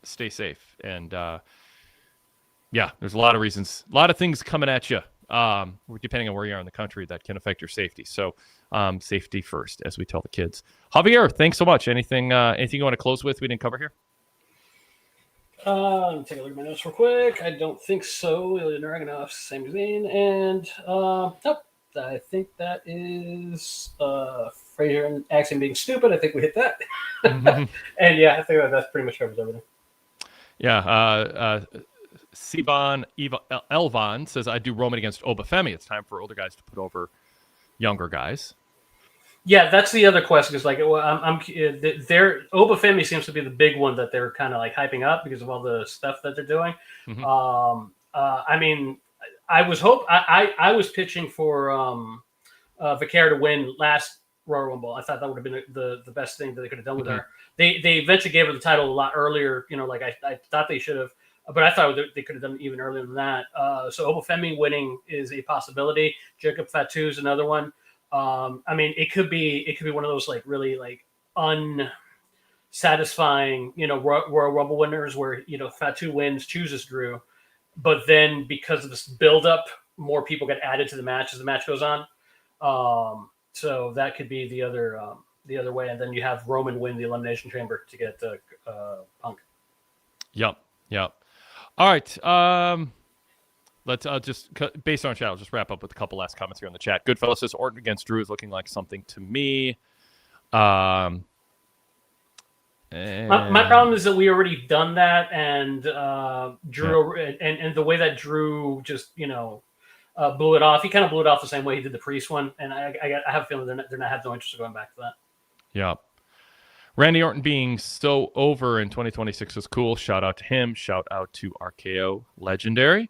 stay safe. And there's a lot of reasons, a lot of things coming at you. Depending on where you are in the country, that can affect your safety. So, safety first, as we tell the kids. Javier, thanks so much. Anything you want to close with we didn't cover here?
Let me take a look at my notes real quick. I don't think so. Ilya Dragunov, same vein, and nope. I think that is Frazier and Axiom being stupid. I think we hit that. And I think that pretty much covers everything.
Yeah. Sivan Elvan says, I do Roman against Obafemi. It's time for older guys to put over younger guys.
Yeah, that's the other question. Is like, Obafemi seems to be the big one that they're kind of like hyping up because of all the stuff that they're doing. I mean, I was pitching for Vaquero to win last Royal Rumble. I thought that would have been the best thing that they could have done with her. They eventually gave her the title a lot earlier. Like I thought they should have. But I thought they could have done it even earlier than that. So Obafemi winning is a possibility. Jacob Fatu is another one. I mean, it could be one of those like really like unsatisfying, Royal Rumble winners where Fatu wins, chooses Drew, but then because of this buildup, more people get added to the match as the match goes on. So that could be the other way, and then you have Roman win the Elimination Chamber to get Punk.
Yep. All right. Let's just, based on our chat, I'll just wrap up with a couple last comments here on the chat. Goodfellas says Orton against Drew is looking like something to me. My
problem is that we already done that, and Drew and the way that Drew just blew it off. He kind of blew it off the same way he did the Priest one, and I have a feeling they're not have no interest in going back to that.
Yeah. Randy Orton being so over in 2026 was cool. Shout out to him. Shout out to RKO Legendary.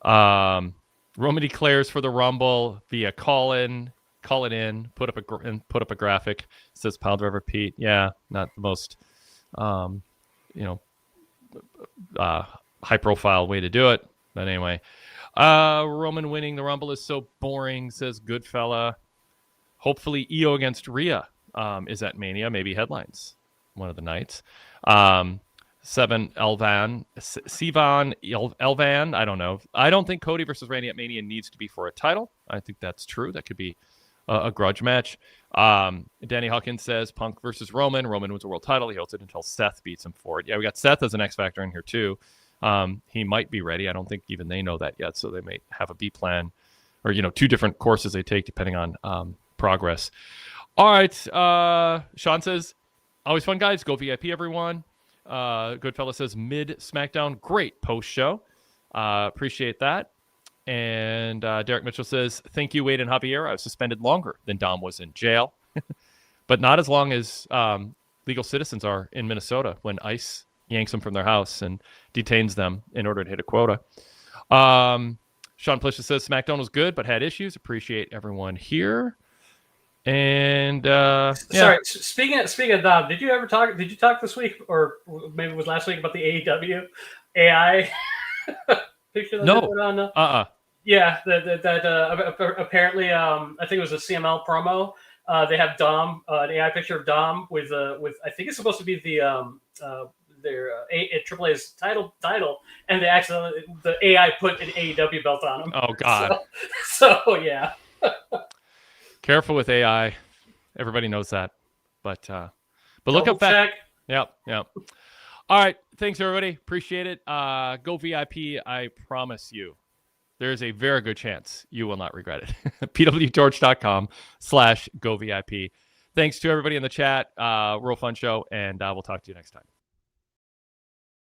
Roman declares for the Rumble via call it in, put up a graphic. Says Pile Driver Pete. Yeah, not the most high profile way to do it. But anyway, Roman winning the Rumble is so boring, says Goodfella. Hopefully EO against Rhea is at Mania, maybe headlines one of the nights. Sivan Elvan, I don't know. I don't think Cody versus Randy at Mania needs to be for a title. I think that's true. That could be a grudge match. Danny Hawkins says Punk versus Roman. Roman wins a world title. He holds it until Seth beats him for it. Yeah, we got Seth as an X Factor in here too. He might be ready. I don't think even they know that yet, so they may have a B plan or two different courses they take depending on progress. All right. Sean says, always fun, guys. Go VIP, everyone. Goodfella says, mid Smackdown, great post show. Appreciate that. And Derek Mitchell says, thank you, Wade and Javier. I was suspended longer than Dom was in jail. but not as long as legal citizens are in Minnesota when ICE yanks them from their house and detains them in order to hit a quota. Sean Plisha says SmackDown was good, but had issues. Appreciate everyone here. And
sorry, speaking of Dom, did you talk this week, or maybe it was last week, about the AEW AI picture that they put on? Yeah, that apparently I think it was a CML promo. They have Dom, an AI picture of Dom with I think it's supposed to be their AAA's title, and they actually the AI put an AEW belt on him.
Oh God!
So yeah.
Careful with AI. Everybody knows that, but look up that. Yep. All right, thanks everybody. Appreciate it. Go VIP. I promise you, there's a very good chance you will not regret it. PWTorch.com/go VIP. Thanks to everybody in the chat. Real fun show, and we'll talk to you next time.